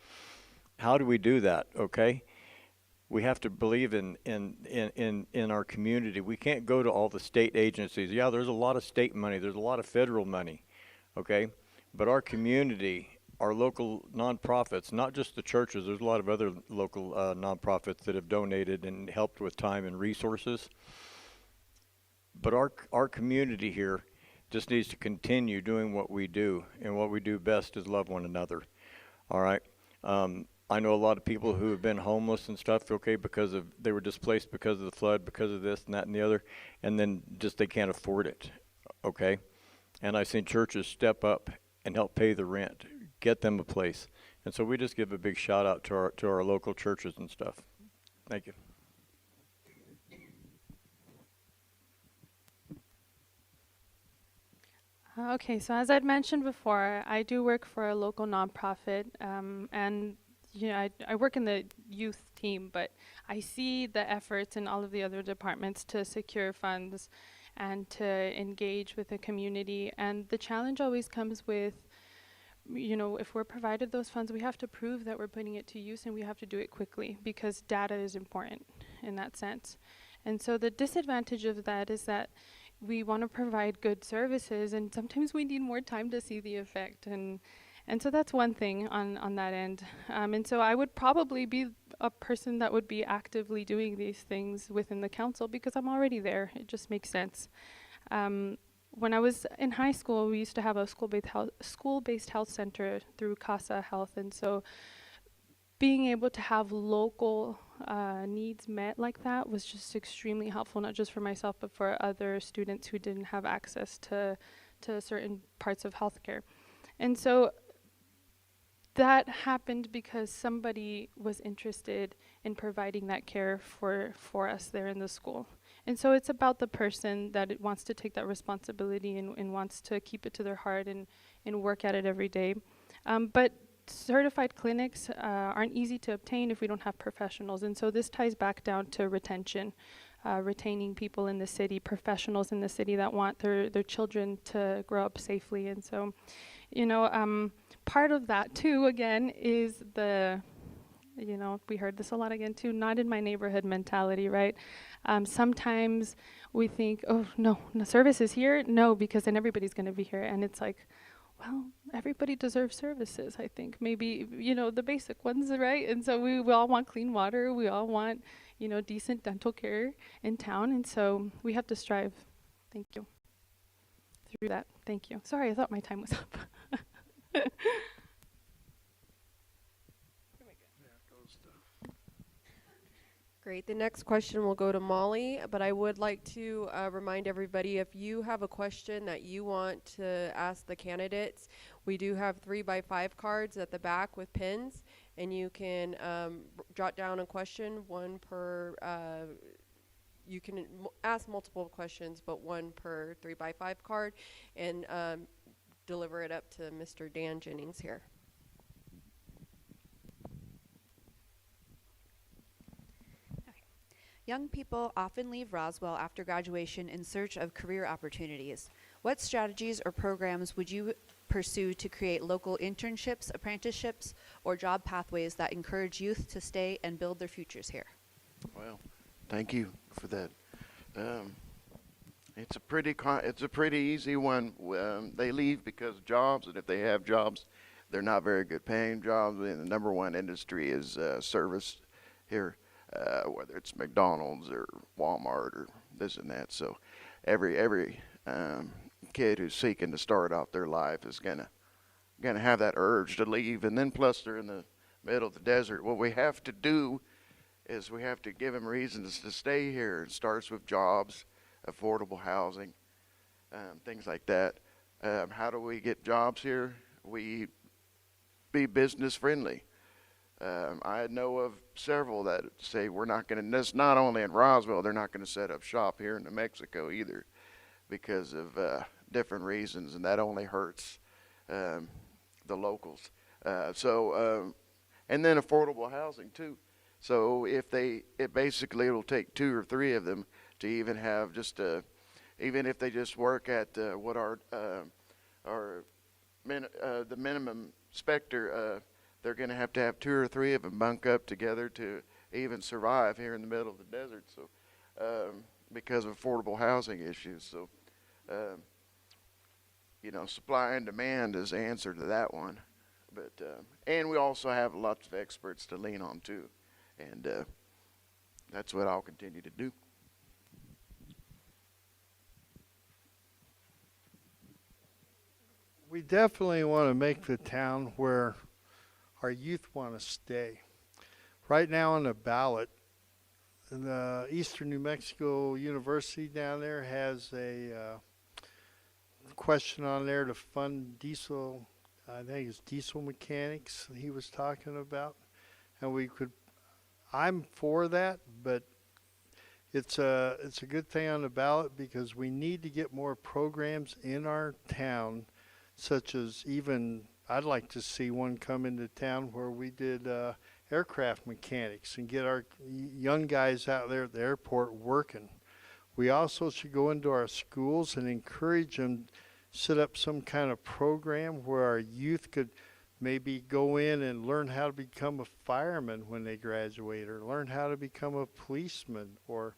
How do we do that, okay? We have to believe in our community. We can't go to all the state agencies. Yeah, there's a lot of state money. There's a lot of federal money, okay? But our community, our local nonprofits, not just the churches, there's a lot of other local nonprofits that have donated and helped with time and resources. But our community here just needs to continue doing what we do, and what we do best is love one another. All right. I know a lot of people who have been homeless and stuff, okay, because they were displaced because of the flood, because of this and that and the other, and then just they can't afford it, okay? And I've seen churches step up and help pay the rent, get them a place. And so we just give a big shout out to our local churches and stuff. Thank you. Okay, so as I'd mentioned before, I do work for a local nonprofit, and I work in the youth team, but I see the efforts in all of the other departments to secure funds and to engage with the community. And the challenge always comes with, if we're provided those funds, we have to prove that we're putting it to use, and we have to do it quickly because data is important in that sense. And so the disadvantage of that is that we want to provide good services, and sometimes we need more time to see the effect. And so that's one thing on that end. And so I would probably be a person that would be actively doing these things within the council because I'm already there. It just makes sense. When I was in high school, we used to have a school-based health center through CASA Health, and so being able to have local needs met like that was just extremely helpful, not just for myself, but for other students who didn't have access to certain parts of healthcare. And so that happened because somebody was interested in providing that care for us there in the school. And so it's about the person that it wants to take that responsibility and wants to keep it to their heart and work at it every day. But certified clinics aren't easy to obtain if we don't have professionals. And so this ties back down to retention, retaining people in the city, professionals in the city that want their children to grow up safely. And so, you know, part of that too, again, is the, you know, we heard this a lot again too, not in my neighborhood mentality, right? Sometimes we think, oh, no, service is here. No, because then everybody's going to be here. And it's like, well, everybody deserves services, I think. Maybe, you know, the basic ones, right? And so we all want clean water. We all want, you know, decent dental care in town. And so we have to strive. Thank you. Through that. Thank you. Sorry, I thought my time was up. Great. The next question will go to Molly, but I would like to remind everybody, if you have a question that you want to ask the candidates, we do have 3x5 cards at the back with pins, and you can jot down a question, one per, you can ask multiple questions, but one per 3x5 card, and deliver it up to Mr. Dan Jennings here. Young people often leave Roswell after graduation in search of career opportunities. What strategies or programs would you pursue to create local internships, apprenticeships, or job pathways that encourage youth to stay and build their futures here? Well, thank you for that. It's a pretty easy one. They leave because of jobs, and if they have jobs, they're not very good paying jobs. And the number one industry is service here. Whether it's McDonald's or Walmart or this and that. So every kid who's seeking to start off their life is gonna have that urge to leave. And then plus they're in the middle of the desert. What we have to do is we have to give them reasons to stay here. It starts with jobs, affordable housing, things like that. How do we get jobs here? We be business friendly. I know of several that say we're not going to, this not only in Roswell, they're not going to set up shop here in New Mexico either because of different reasons, and that only hurts the locals. And then affordable housing too. So if basically it'll take 2 or 3 of them to even have just even if they just work at what the minimum specter, they're going to have 2 or 3 of them bunk up together to even survive here in the middle of the desert. So, because of affordable housing issues. So, you know, supply and demand is the answer to that one. But and we also have lots of experts to lean on too, and that's what I'll continue to do. We definitely want to make the town where our youth want to stay. Right now on the ballot, the Eastern New Mexico University down there has a question on there to fund diesel, I think it's diesel mechanics he was talking about. And I'm for that, but it's a good thing on the ballot because we need to get more programs in our town, such as I'd like to see one come into town where we did aircraft mechanics and get our young guys out there at the airport working. We also should go into our schools and encourage them, set up some kind of program where our youth could maybe go in and learn how to become a fireman when they graduate, or learn how to become a policeman, or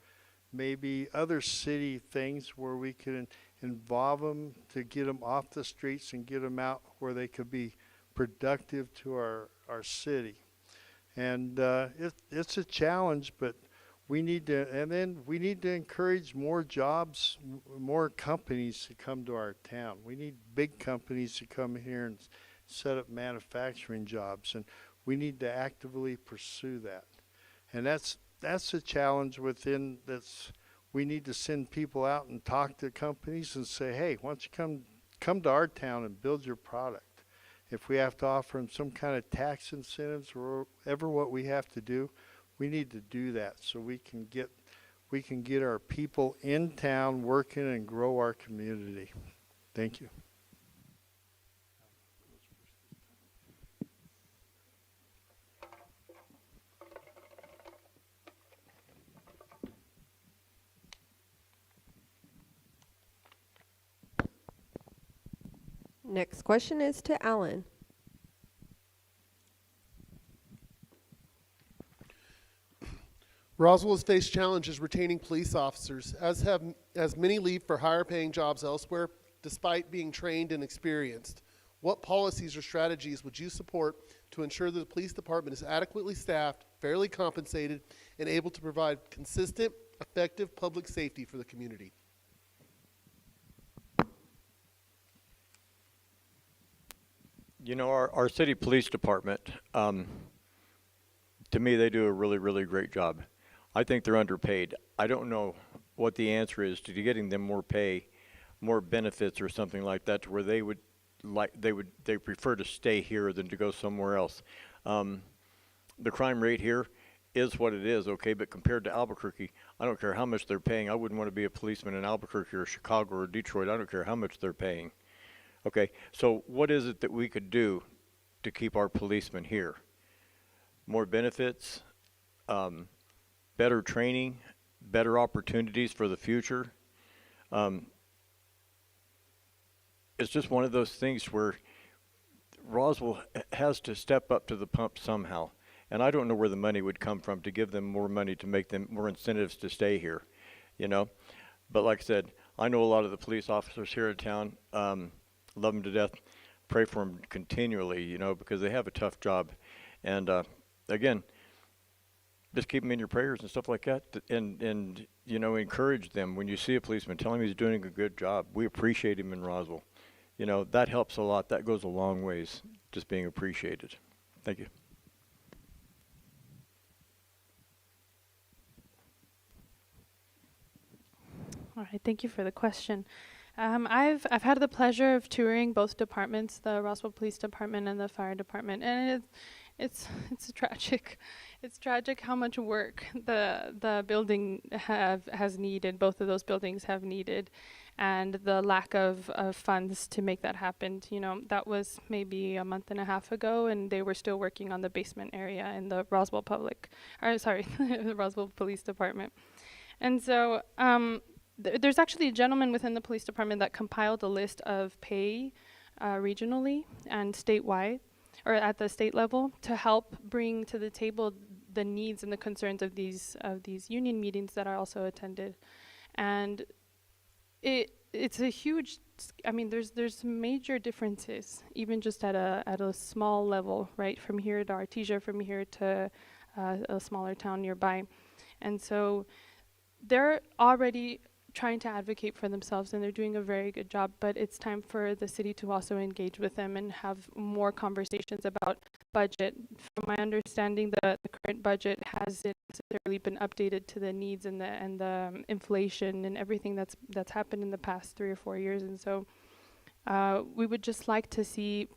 maybe other city things where we could involve them to get them off the streets and get them out where they could be productive to our city. And it's a challenge, but we need to encourage more jobs, more companies to come to our town. We need big companies to come here and set up manufacturing jobs. And We need to actively pursue that. And that's the challenge within that's, we need to send people out and talk to companies and say, hey, why don't you come to our town and build your product. If we have to offer them some kind of tax incentives or whatever what we have to do, we need to do that so we can get our people in town working and grow our community. Thank you. Next question is to Alan. Roswell has faced challenges retaining police officers, as many leave for higher paying jobs elsewhere, despite being trained and experienced. What policies or strategies would you support to ensure that the police department is adequately staffed, fairly compensated, and able to provide consistent, effective public safety for the community? You know, our city police department, to me, they do a really, really great job. I think they're underpaid. I don't know what the answer is to getting them more pay, more benefits or something like that, to where they prefer to stay here than to go somewhere else. The crime rate here is what it is, okay, but compared to Albuquerque, I don't care how much they're paying. I wouldn't want to be a policeman in Albuquerque or Chicago or Detroit. I don't care how much they're paying. Okay, so what is it that we could do to keep our policemen here? More benefits, better training, better opportunities for the future. It's just one of those things where Roswell has to step up to the pump somehow. And I don't know where the money would come from to give them more money, to make them more incentives to stay here, you know. But like I said, I know a lot of the police officers here in town. Love them to death, pray for them continually, you know, because they have a tough job. And again, just keep them in your prayers and stuff like that, and you know, encourage them. When you see a policeman, tell him he's doing a good job. We appreciate him in Roswell. You know, that helps a lot. That goes a long ways, just being appreciated. Thank you. All right, thank you for the question. I've had the pleasure of touring both departments, the Roswell Police Department and the Fire Department, and it's tragic. It's tragic how much work the building has needed. Both of those buildings have needed, and the lack of funds to make that happen. You know, that was maybe a month and a half ago, and they were still working on the basement area in the Roswell the Roswell Police Department, and so. There's actually a gentleman within the police department that compiled a list of pay regionally and statewide, or at the state level, to help bring to the table the needs and the concerns of these union meetings that I also attended. And it's a huge, I mean, there's major differences, even just at a small level, right? From here to Artesia, from here to a smaller town nearby. And so they're already trying to advocate for themselves, and they're doing a very good job, but it's time for the city to also engage with them and have more conversations about budget. From my understanding, the current budget hasn't necessarily been updated to the needs and the inflation and everything that's happened in the past 3 or 4 years, and so we would just like to see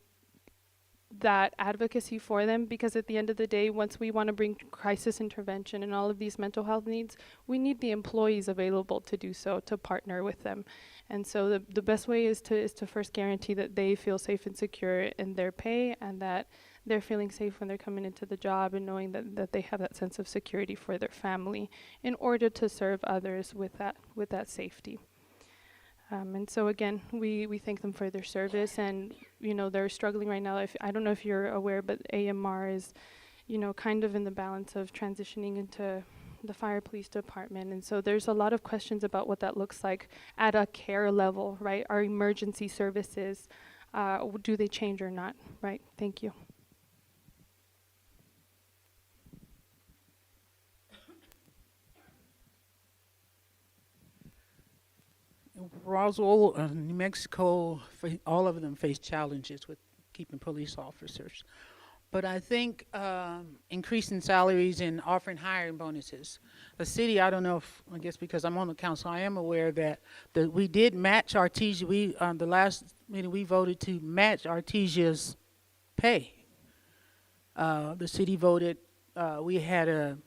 that advocacy for them, because at the end of the day, once we want to bring crisis intervention and all of these mental health needs, we need the employees available to do so, to partner with them. And so the best way is to first guarantee that they feel safe and secure in their pay, and that they're feeling safe when they're coming into the job, and knowing that they have that sense of security for their family in order to serve others with that safety. And so again, we thank them for their service, and you know, they're struggling right now. I don't know if you're aware, but AMR is, you know, kind of in the balance of transitioning into the fire police department, and so there's a lot of questions about what that looks like at a care level, right? Our emergency services, do they change or not, right? Thank you. Roswell, New Mexico, all of them face challenges with keeping police officers. But I think increasing salaries and offering hiring bonuses. The city, I don't know if, I guess because I'm on the council, I am aware that we did match Artesia. The last meeting, we voted to match Artesia's pay. The city voted, we had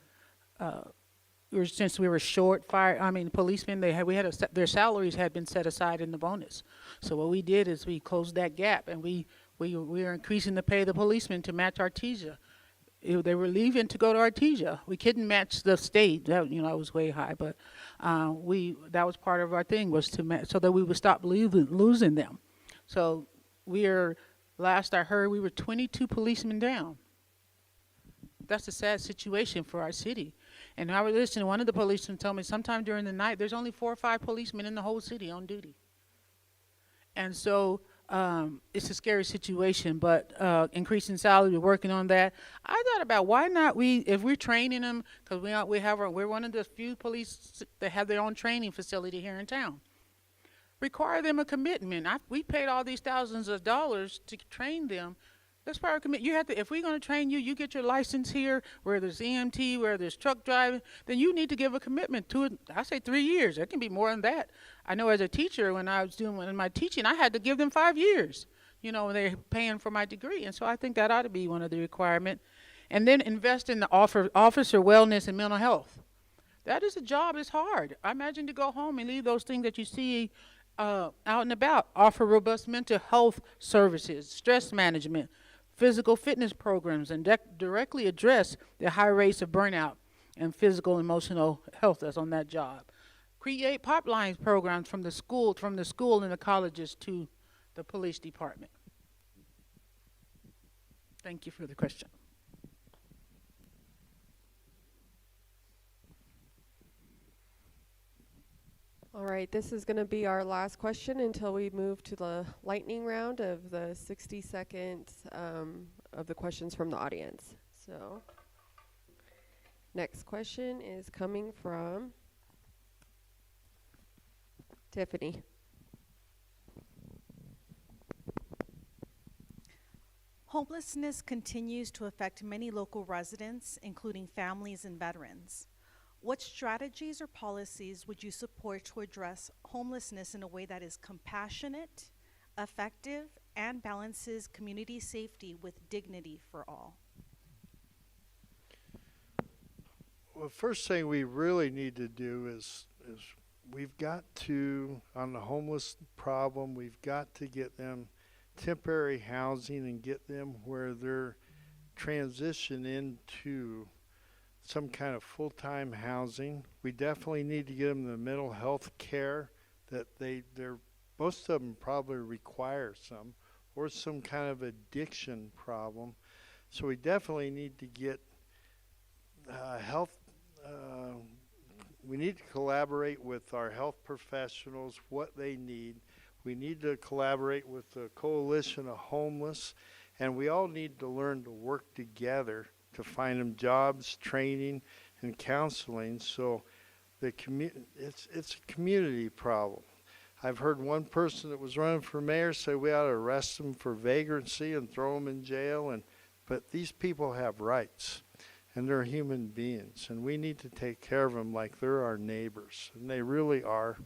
since we were short policemen, their salaries had been set aside in the bonus. So what we did is we closed that gap, and we are increasing the pay of the policemen to match Artesia. They were leaving to go to Artesia. We couldn't match the state. That was way high, but that was part of our thing, was to match so that we would stop losing them. So last I heard, we were 22 policemen down. That's a sad situation for our city. And I was listening, one of the policemen told me sometime during the night, there's only 4 or 5 policemen in the whole city on duty. And so it's a scary situation, but increasing salary, we're working on that. I thought about why not if we're training them, because we're one of the few police that have their own training facility here in town. Require them a commitment. We paid all these thousands of dollars to train them. That's part of commitment. You have to, if we're going to train you, you get your license here, where there's EMT, where there's truck driving, then you need to give a commitment to it. I say 3 years. It can be more than that. I know as a teacher, when I was doing my teaching, I had to give them 5 years, when they're paying for my degree. And so I think that ought to be one of the requirements. And then invest in the officer wellness and mental health. That is a job. It's hard. I imagine to go home and leave those things that you see out and about. Offer robust mental health services, stress management, physical fitness programs, and directly address the high rates of burnout and physical and emotional health that's on that job. Create pipeline programs from the school and the colleges to the police department. Thank you for the question. All right, this is going to be our last question until we move to the lightning round of the 60 seconds of the questions from the audience. So, next question is coming from Tiffany. Homelessness continues to affect many local residents, including families and veterans. What strategies or policies would you support to address homelessness in a way that is compassionate, effective, and balances community safety with dignity for all? Well, first thing we really need to do is we've got to, on the homeless problem, we've got to get them temporary housing and get them where they're transition into some kind of full-time housing. We definitely need to get them the mental health care that they're most of them probably require some, or some kind of addiction problem. So we definitely need to get we need to collaborate with our health professionals, what they need. We need to collaborate with the Coalition of Homeless, and we all need to learn to work together to find them jobs, training, and counseling. So it's a community problem. I've heard one person that was running for mayor say we ought to arrest them for vagrancy and throw them in jail. But these people have rights, and they're human beings, and we need to take care of them like they're our neighbors, and they really are.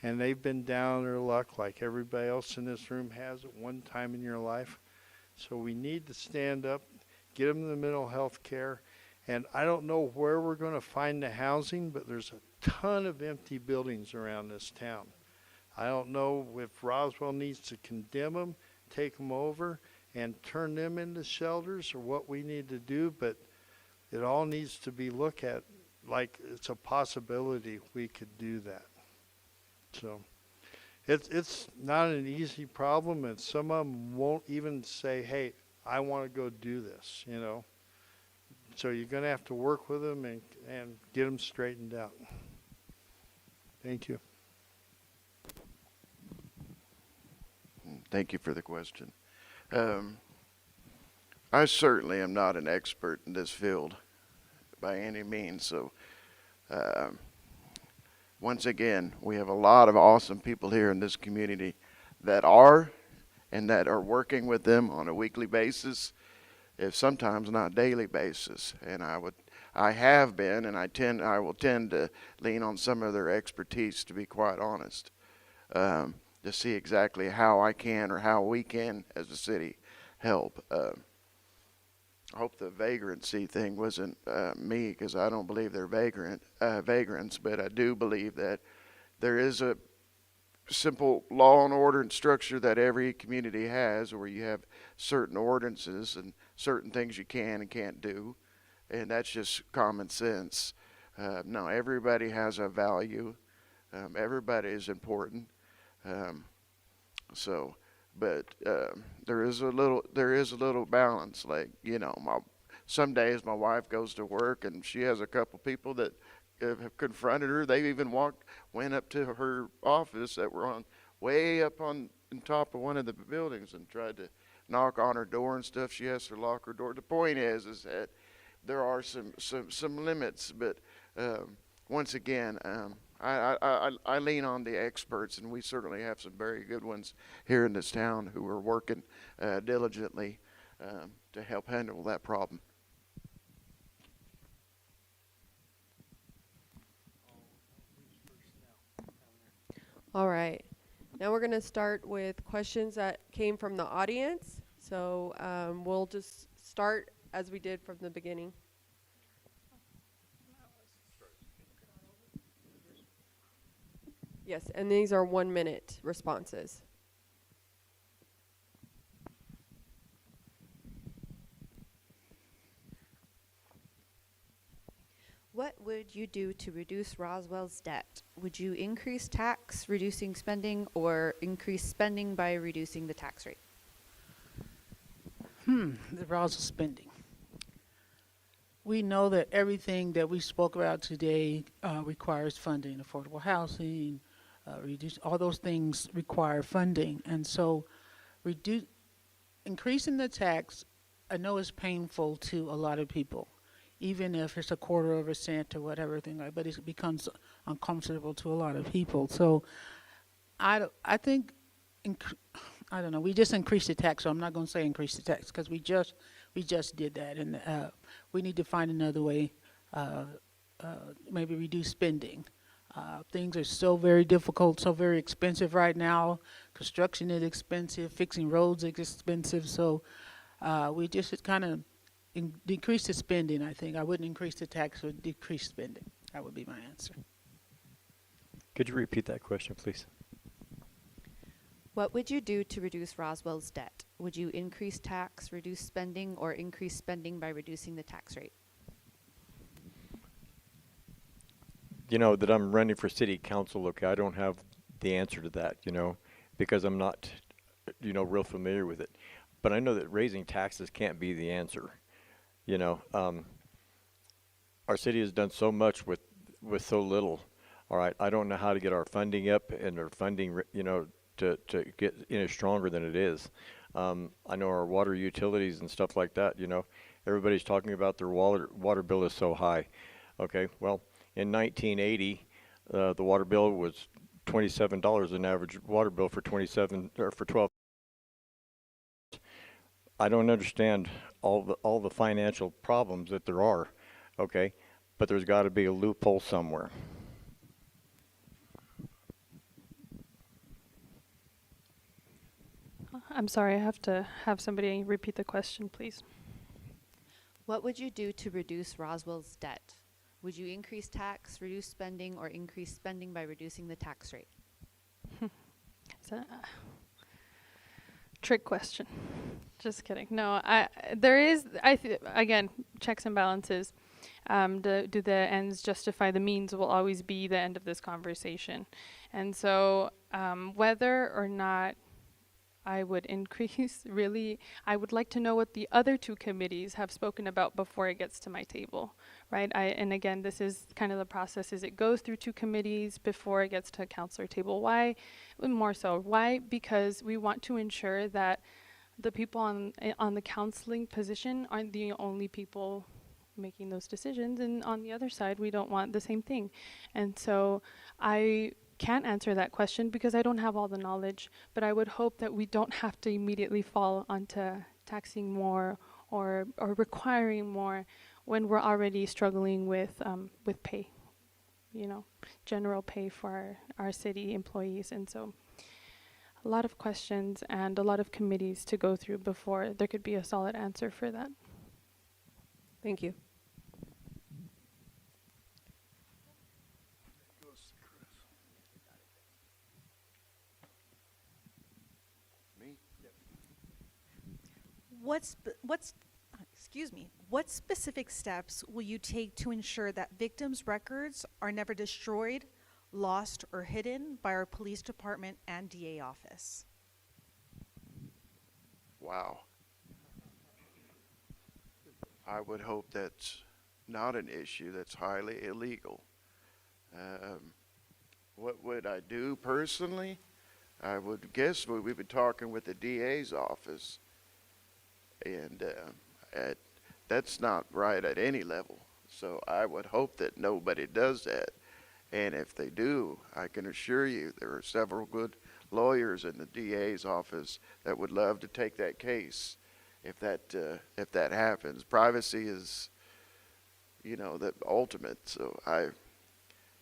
And they've been down on their luck like everybody else in this room has at one time in your life. So we need to stand up, get them the mental health care. And I don't know where we're going to find the housing, but there's a ton of empty buildings around this town. I don't know if Roswell needs to condemn them, take them over, and turn them into shelters, or what we need to do, but it all needs to be looked at like it's a possibility we could do that. So it's not an easy problem, and some of them won't even say, hey, I want to go do this, So you're going to have to work with them and get them straightened out. Thank you. Thank you for the question. I certainly am not an expert in this field by any means. So once again, we have a lot of awesome people here in this community that are and that are working with them on a weekly basis. if sometimes not daily basis. And I have been, and I will tend to lean on some of their expertise, to be quite honest, to see exactly how I can or how we can as a city help. I hope the vagrancy thing wasn't me, because I don't believe they're vagrants, but I do believe that there is a simple law and order and structure that every community has, where you have certain ordinances and certain things you can and can't do, and that's just common sense. No, everybody has a value. Everybody is important. But there is a little balance. Like, you know, some days my wife goes to work and she has a couple people that have confronted her. They even went up to her office that were way up on top of one of the buildings and tried to knock on her door and stuff. She has to lock her door. The point is that there are some limits, but once again, I lean on the experts, and we certainly have some very good ones here in this town who are working diligently to help handle that problem. All right. Now we're going to start with questions that came from the audience. So we'll just start as we did from the beginning. Yes, and these are 1-minute responses. What would you do to reduce Roswell's debt? Would you increase tax, reducing spending, or increase spending by reducing the tax rate? The Roswell spending. We know that everything that we spoke about today requires funding. Affordable housing, all those things require funding. And so increasing the tax, I know is painful to a lot of people, even if it's a quarter of a cent or whatever thing like, but it becomes uncomfortable to a lot of people. So I think, I don't know, we just increased the tax, so I'm not going to say increase the tax, because we just did that, and we need to find another way, maybe reduce spending. Things are so very difficult, so very expensive right now. Construction is expensive, fixing roads is expensive, so we just kind of decrease the spending, I think. I wouldn't increase the tax, or decrease spending. That would be my answer. Could you repeat that question, please? What would you do to reduce Roswell's debt? Would you increase tax, reduce spending, or increase spending by reducing the tax rate? You know, that I'm running for city council, okay, I don't have the answer to that, you know, because I'm not, you know, real familiar with it. But I know that raising taxes can't be the answer. You know, our city has done so much with so little. All right, I don't know how to get our funding up, and our funding, you know, to get stronger than it is. I know our water utilities and stuff like that, you know, everybody's talking about their water bill is so high. Okay, well, in 1980, the water bill was $27, an average water bill for 12. I don't understand all the financial problems that there are, okay, but there's got to be a loophole somewhere. I'm sorry, I have to have somebody repeat the question, please. What would you do to reduce Roswell's debt? Would you increase tax, reduce spending, or increase spending by reducing the tax rate? Is that trick question? Just kidding. No, again, checks and balances. Do the ends justify the means will always be the end of this conversation. And so whether or not I would increase, really, I would like to know what the other two committees have spoken about before it gets to my table, right? And again, this is kind of the process, is it goes through two committees before it gets to a counselor table. Why? More so, why? Because we want to ensure that the people on the counseling position aren't the only people making those decisions, and on the other side, we don't want the same thing. And so I can't answer that question because I don't have all the knowledge, but I would hope that we don't have to immediately fall onto taxing more or requiring more when we're already struggling with pay, general pay for our city employees. And so a lot of questions and a lot of committees to go through before there could be a solid answer for that. Thank you. What specific steps will you take to ensure that victims' records are never destroyed, lost, or hidden by our police department and DA office? Wow. I would hope that's not an issue that's highly illegal. What would I do personally? I would guess we've been talking with the DA's office, and that's not right at any level. So I would hope that nobody does that. And if they do, I can assure you there are several good lawyers in the DA's office that would love to take that case if that happens. Privacy is, the ultimate. So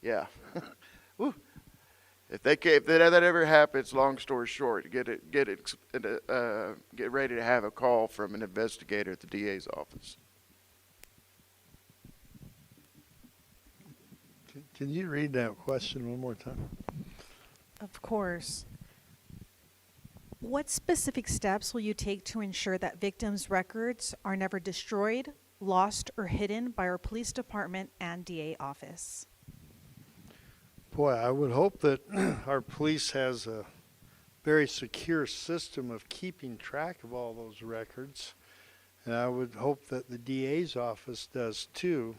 yeah. Woo. If that ever happens, long story short, get ready to have a call from an investigator at the DA's office. Can you read that question one more time? Of course. What specific steps will you take to ensure that victims' records are never destroyed, lost, or hidden by our police department and DA office? Boy, I would hope that our police has a very secure system of keeping track of all those records. And I would hope that the DA's office does too.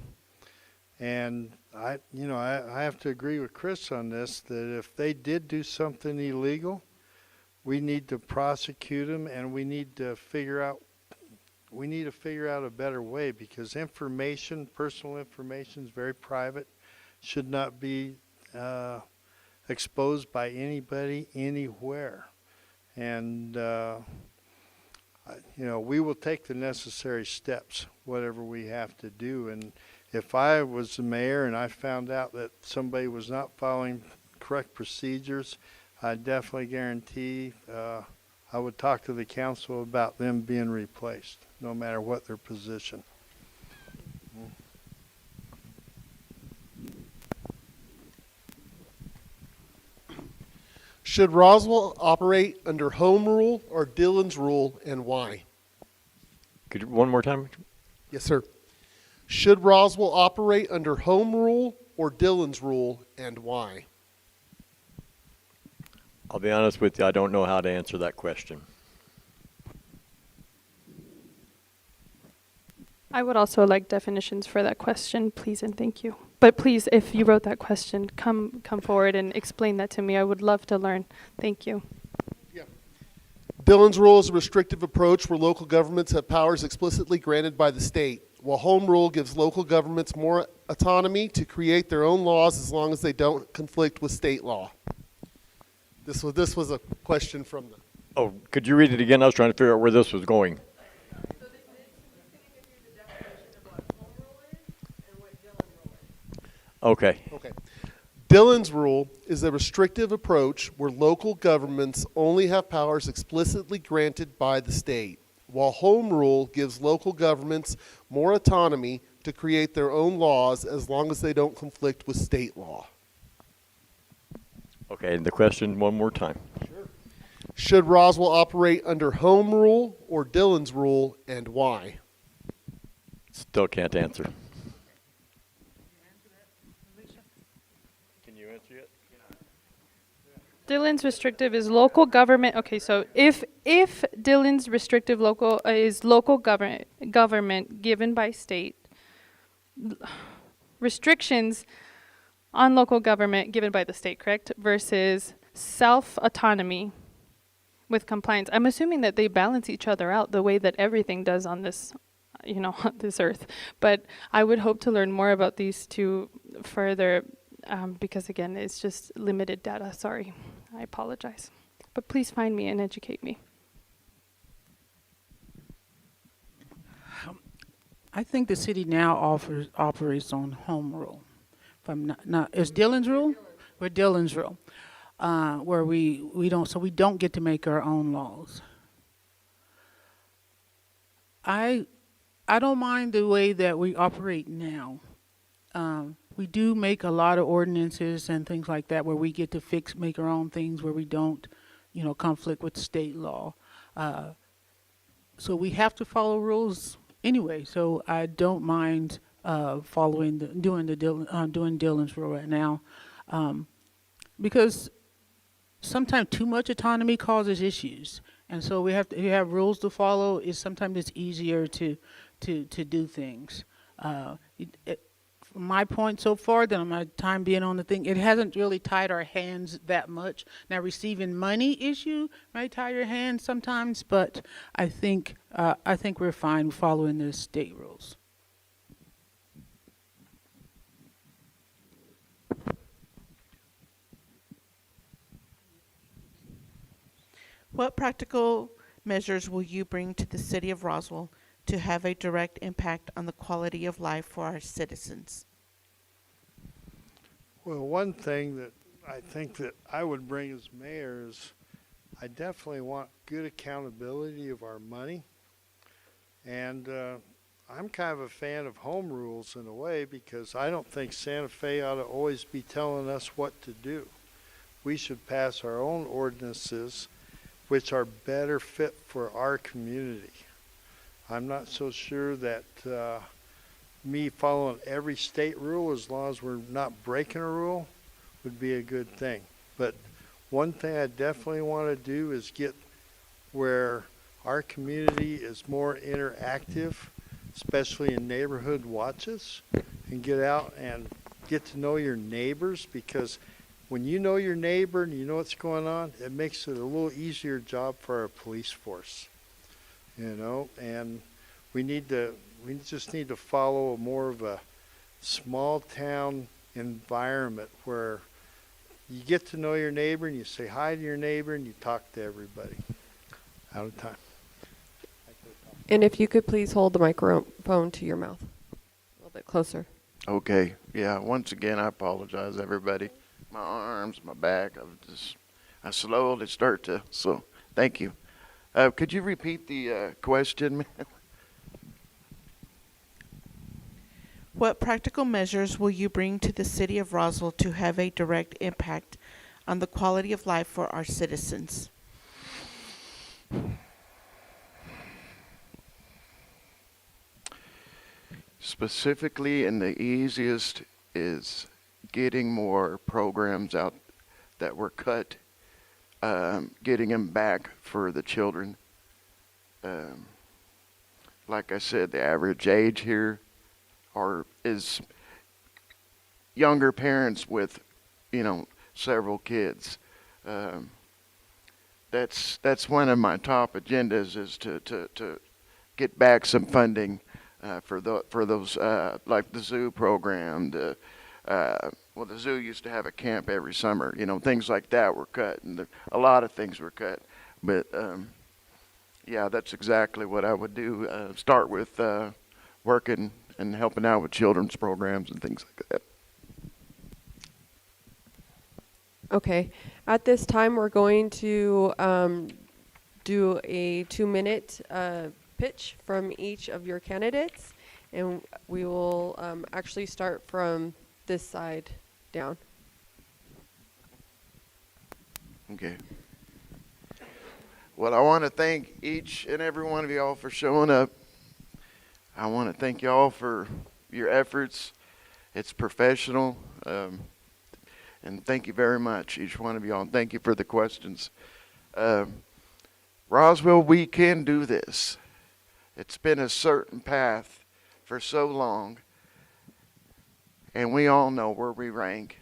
And I have to agree with Chris on this, that if they did do something illegal, we need to prosecute them, and we need to figure out a better way, because personal information is very private, should not be exposed by anybody anywhere. And we will take the necessary steps, whatever we have to do. And if I was the mayor and I found out that somebody was not following correct procedures, I definitely guarantee I would talk to the council about them being replaced, no matter what their position. Should Roswell operate under home rule or Dillon's rule, and why? Could you, one more time? Yes, sir. Should Roswell operate under home rule or Dillon's rule, and why? I'll be honest with you, I don't know how to answer that question. I would also like definitions for that question, please and thank you. But please, if you wrote that question, come forward and explain that to me. I would love to learn. Thank you. Dillon's rule is a restrictive approach where local governments have powers explicitly granted by the state, while home rule gives local governments more autonomy to create their own laws as long as they don't conflict with state law. This was a question from the... Oh, could you read it again? I was trying to figure out where this was going. Okay. Okay. Dillon's rule is a restrictive approach where local governments only have powers explicitly granted by the state, while home rule gives local governments more autonomy to create their own laws as long as they don't conflict with state law. Okay, and the question one more time. Sure. Should Roswell operate under home rule or Dillon's rule, and why? Still can't answer. Can you answer yet? Dillon's restrictive is local government. Okay, so if Dillon's restrictive local is local government given by state, restrictions on local government given by the state, correct? Versus self-autonomy with compliance. I'm assuming that they balance each other out the way that everything does on this, on this earth. But I would hope to learn more about these two further because, again, it's just limited data. Sorry, I apologize. But please find me and educate me. I think the city now operates on home rule. If I'm not is Dillon's rule? We're Dillon's rule, where we don't get to make our own laws. I don't mind the way that we operate now. We do make a lot of ordinances and things like that where we get to make our own things where we don't, conflict with state law. So we have to follow rules anyway. So I don't mind doing Dillon's rule right now, because sometimes too much autonomy causes issues, and so we have rules to follow. Sometimes it's easier to do things. From my point so far, that my time being on the thing, it hasn't really tied our hands that much. Now, receiving money issue might tie your hands sometimes, but I think we're fine following the state rules. What practical measures will you bring to the city of Roswell to have a direct impact on the quality of life for our citizens? Well, one thing that I think that I would bring as mayor is I definitely want good accountability of our money. And I'm kind of a fan of home rules in a way, because I don't think Santa Fe ought to always be telling us what to do. We should pass our own ordinances which are better fit for our community. I'm not so sure that me following every state rule, as long as we're not breaking a rule, would be a good thing. But one thing I definitely want to do is get where our community is more interactive, especially in neighborhood watches, and get out and get to know your neighbors, because when you know your neighbor and you know what's going on, it makes it a little easier job for our police force, and we just need to follow more of a small town environment where you get to know your neighbor and you say hi to your neighbor and you talk to everybody. Out of time. And if you could please hold the microphone to your mouth a little bit closer. Okay, yeah, once again, I apologize, everybody. My arms, my back, I slowly start to, so thank you. Could you repeat the question, ma'am? What practical measures will you bring to the city of Roswell to have a direct impact on the quality of life for our citizens? Specifically, and the easiest is getting more programs out that were cut, getting them back for the children. Like I said, the average age here is younger parents with, several kids. That's one of my top agendas, is to get back some funding for those like the zoo program. The zoo used to have a camp every summer. Things like that were cut, and a lot of things were cut. But yeah, that's exactly what I would do. Start with working and helping out with children's programs and things like that. Okay. At this time, we're going to do a 2-minute pitch from each of your candidates, and we will actually start from this side down. Okay. Well, I want to thank each and every one of y'all for showing up. I want to thank y'all for your efforts. It's professional. And thank you very much, each one of y'all. And thank you for the questions. Roswell, we can do this. It's been a certain path for so long. And we all know where we rank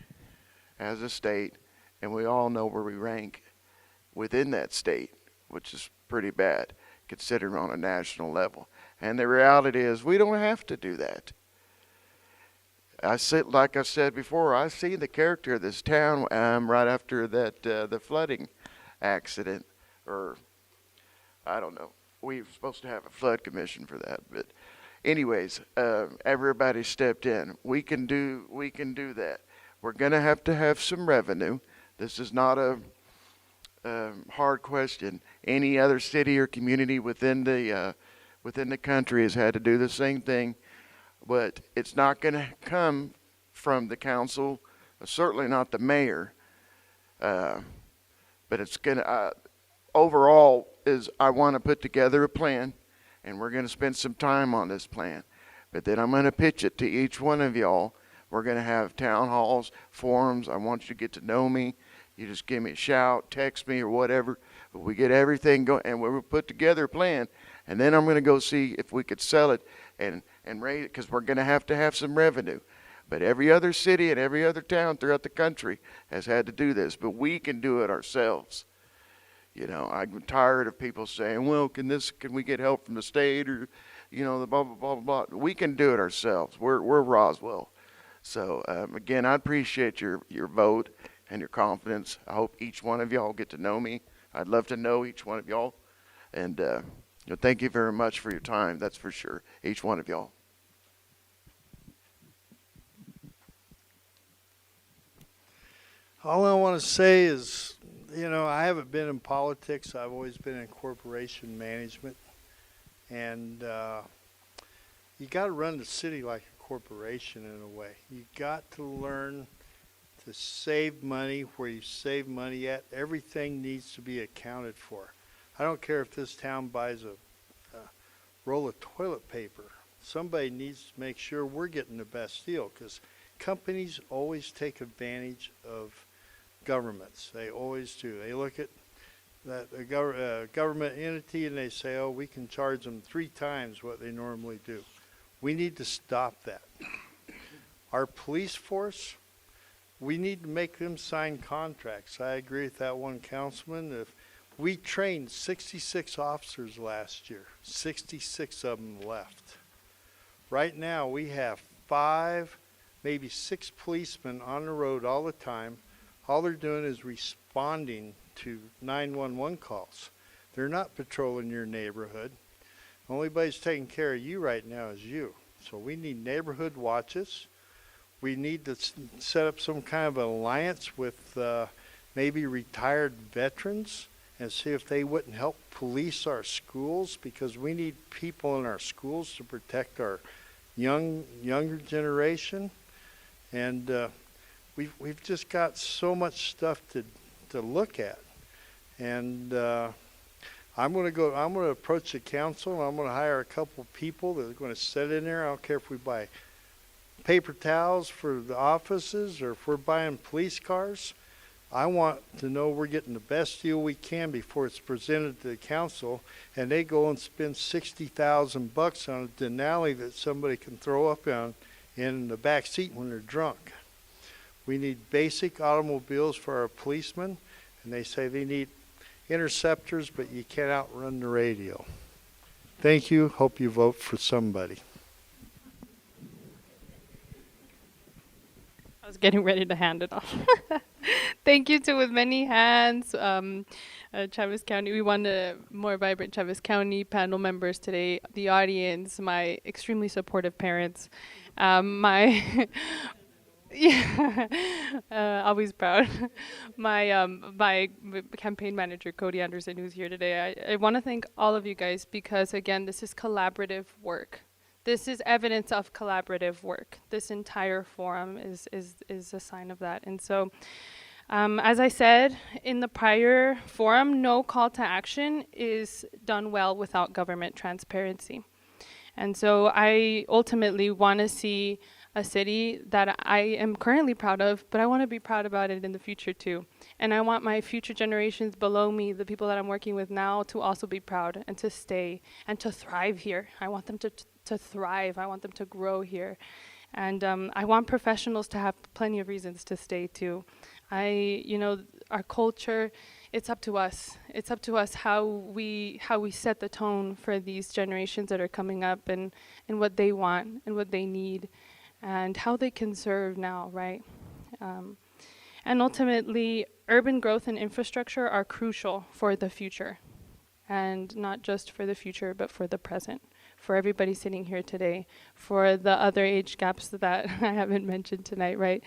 as a state. And we all know where we rank within that state, which is pretty bad, considering on a national level. And the reality is, we don't have to do that. Like I said before, I see the character of this town right after that the flooding accident, or I don't know. We were supposed to have a flood commission for that, but anyways, everybody stepped in. We can do that. We're gonna have to have some revenue. This is not a hard question. Any other city or community within the country has had to do the same thing, but it's not gonna come from the council, certainly not the mayor. But it's gonna, overall, is I want to put together a plan, and we're going to spend some time on this plan. But then I'm going to pitch it to each one of y'all. We're going to have town halls, forums. I want you to get to know me. You just give me a shout, text me, or whatever. But we get everything going, and we'll put together a plan. And then I'm going to go see if we could sell it and raise it, because we're going to have some revenue. But every other city and every other town throughout the country has had to do this. But we can do it ourselves. You know, I'm tired of people saying, well, can we get help from the state, or, you know, the blah, blah, blah, blah, blah. We can do it ourselves. We're Roswell. So, again, I appreciate your vote and your confidence. I hope each one of y'all get to know me. I'd love to know each one of y'all. And, you know, thank you very much for your time. That's for sure. Each one of y'all. All I want to say is, you know, I haven't been in politics. I've always been in corporation management. And you got to run the city like a corporation in a way. You got to learn to save money where you save money at. Everything needs to be accounted for. I don't care if this town buys a roll of toilet paper. Somebody needs to make sure we're getting the best deal, because companies always take advantage of governments. They always do. They look at that government entity and they say, oh, we can charge them 3 times what they normally do. We need to stop that. Our police force, we need to make them sign contracts. I agree with that one councilman. If we trained 66 officers last year, 66 of them left. Right now we have 5, maybe 6 policemen on the road all the time. All they're doing is responding to 911 calls. They're not patrolling your neighborhood. The only body's taking care of you right now is you. So we need neighborhood watches. We need to set up some kind of alliance with maybe retired veterans and see if they wouldn't help police our schools, because we need people in our schools to protect our younger generation. And we've just got so much stuff to look at. And I'm going to approach the council, and I'm going to hire a couple people that are going to sit in there. I don't care if we buy paper towels for the offices or if we're buying police cars. I want to know we're getting the best deal we can before it's presented to the council, and they go and spend $60,000 on a Denali that somebody can throw up in the back seat when they're drunk. We need basic automobiles for our policemen, and they say they need interceptors, but you can't outrun the radio. Thank you. Hope you vote for somebody. I was getting ready to hand it off. Thank you to With Many Hands, Chavez County. We want a more vibrant Chavez County, panel members today, the audience, my extremely supportive parents, my always proud. My campaign manager, Cody Anderson, who's here today. I want to thank all of you guys, because again, this is collaborative work. This is evidence of collaborative work. This entire forum is a sign of that. And so, as I said in the prior forum, no call to action is done well without government transparency. And so I ultimately want to see a city that I am currently proud of, but I want to be proud about it in the future too. And I want my future generations below me, the people that I'm working with now, to also be proud and to stay and to thrive here. I want them to thrive. I want them to grow here. And I want professionals to have plenty of reasons to stay too. Our culture, it's up to us. It's up to us how we set the tone for these generations that are coming up, and what they want and what they need, and how they can serve now, right? And ultimately, urban growth and infrastructure are crucial for the future. and not just for the future, but for the present. For everybody sitting here today, for the other age gaps that I haven't mentioned tonight, right?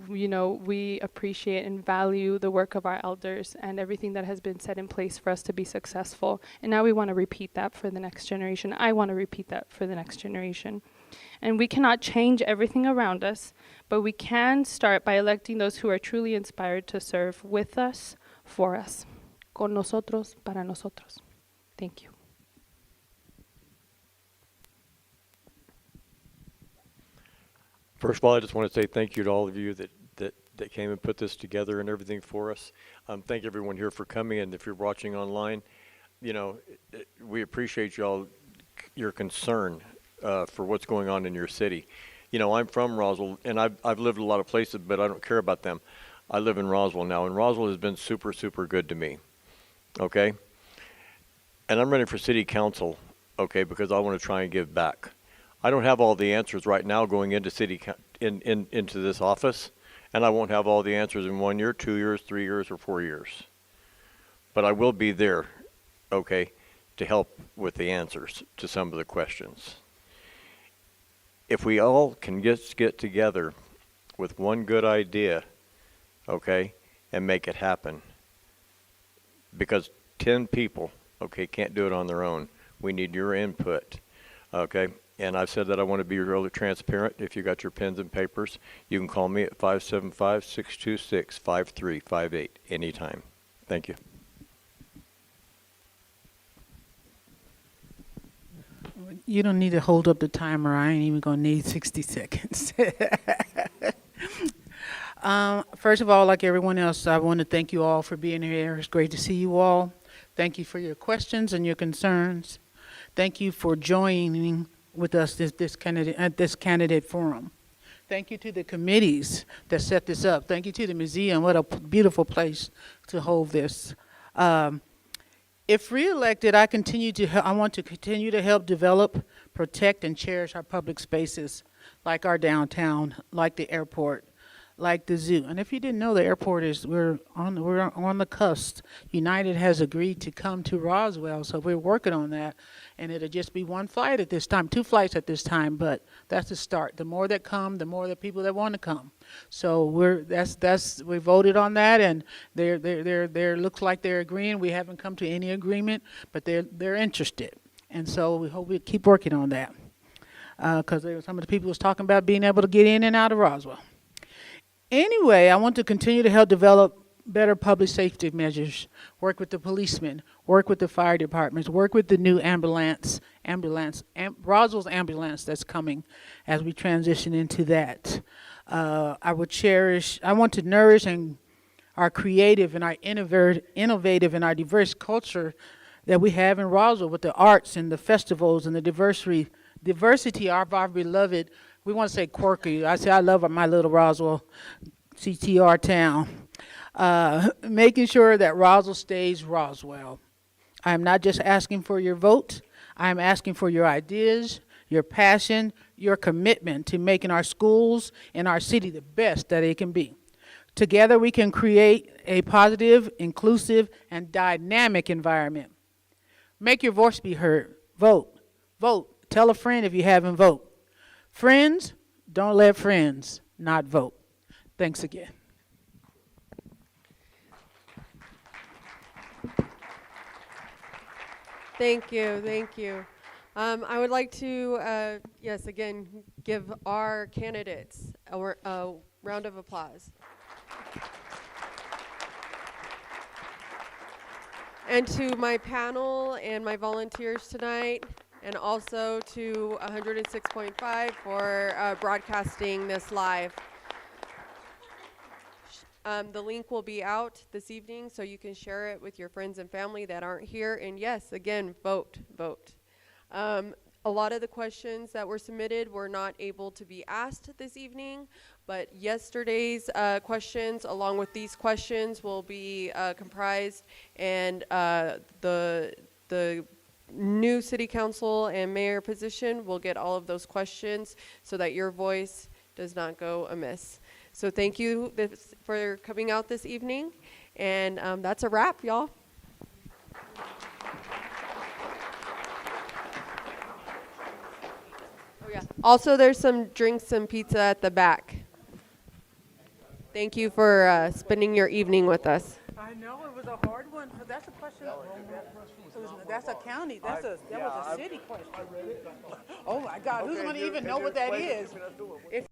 You know, we appreciate and value the work of our elders and everything that has been set in place for us to be successful. And now we want to repeat that for the next generation. I want to repeat that for the next generation. And we cannot change everything around us, but we can start by electing those who are truly inspired to serve with us, for us. Con nosotros, para nosotros. Thank you. First of all, I just want to say thank you to all of you that came and put this together and everything for us. Thank everyone here for coming, and if you're watching online, you know, we appreciate y'all, your concern for what's going on in your city. You know, I'm from Roswell, and I've lived a lot of places, but I don't care about them. I live in Roswell now, and Roswell has been super, super good to me, okay? And I'm running for city council, okay, because I want to try and give back. I don't have all the answers right now going into into this office, and I won't have all the answers in 1 year, 2 years, 3 years, or 4 years. But I will be there, okay, to help with the answers to some of the questions. If we all can just get together with one good idea, okay, and make it happen, because 10 people, okay, can't do it on their own. We need your input, okay? And I've said that I want to be really transparent. If you got your pens and papers, you can call me at 575-626-5358 anytime. Thank you. You don't need to hold up the timer. I ain't even going to need 60 seconds. First of all, like everyone else, I want to thank you all for being here. It's great to see you all. Thank you for your questions and your concerns. Thank you for joining with us at this candidate forum. Thank you to the committees that set this up. Thank you to the museum. What a beautiful place to hold this. If reelected, I want to continue to help develop, protect, and cherish our public spaces, like our downtown, like the airport, like the zoo. And if you didn't know, the airport we're on the cusp. United has agreed to come to Roswell, so we're working on that. And it'll just be one flight at this time, 2 flights at this time, but that's the start. The more that come, the more the people that want to come. So we voted on that, and they're looks like they're agreeing. We haven't come to any agreement, but they're interested. And so we hope we keep working on that. Because some of the people was talking about being able to get in and out of Roswell. Anyway, I want to continue to help develop better public safety measures, work with the policemen, work with the fire departments, work with the new Roswell's ambulance that's coming as we transition into that. I want to nourish our creative and our innovative and our diverse culture that we have in Roswell with the arts and the festivals and the diversity of our beloved. We want to say quirky. I love my little Roswell CTR town. Making sure that Roswell stays Roswell. I am not just asking for your vote. I am asking for your ideas, your passion, your commitment to making our schools and our city the best that it can be. Together we can create a positive, inclusive, and dynamic environment. Make your voice be heard. Vote. Vote. Tell a friend if you haven't voted. Friends, don't let friends not vote. Thanks again. Thank you, thank you. I would like to, yes, again, give our candidates a round of applause. And to my panel and my volunteers tonight, and also to 106.5 for broadcasting this live. The link will be out this evening, so you can share it with your friends and family that aren't here. And yes, again, vote, vote. A lot of the questions that were submitted were not able to be asked this evening, but yesterday's questions, along with these questions, will be comprised, and the new city council and mayor position will get all of those questions so that your voice does not go amiss. So thank you for coming out this evening, and that's a wrap, y'all. Also, there's some drinks and pizza at the back. Thank you for spending your evening with us. I know, it was a hard one, but that's a question. That's a county, that was a city question. Oh my God, who's gonna even know what that is? If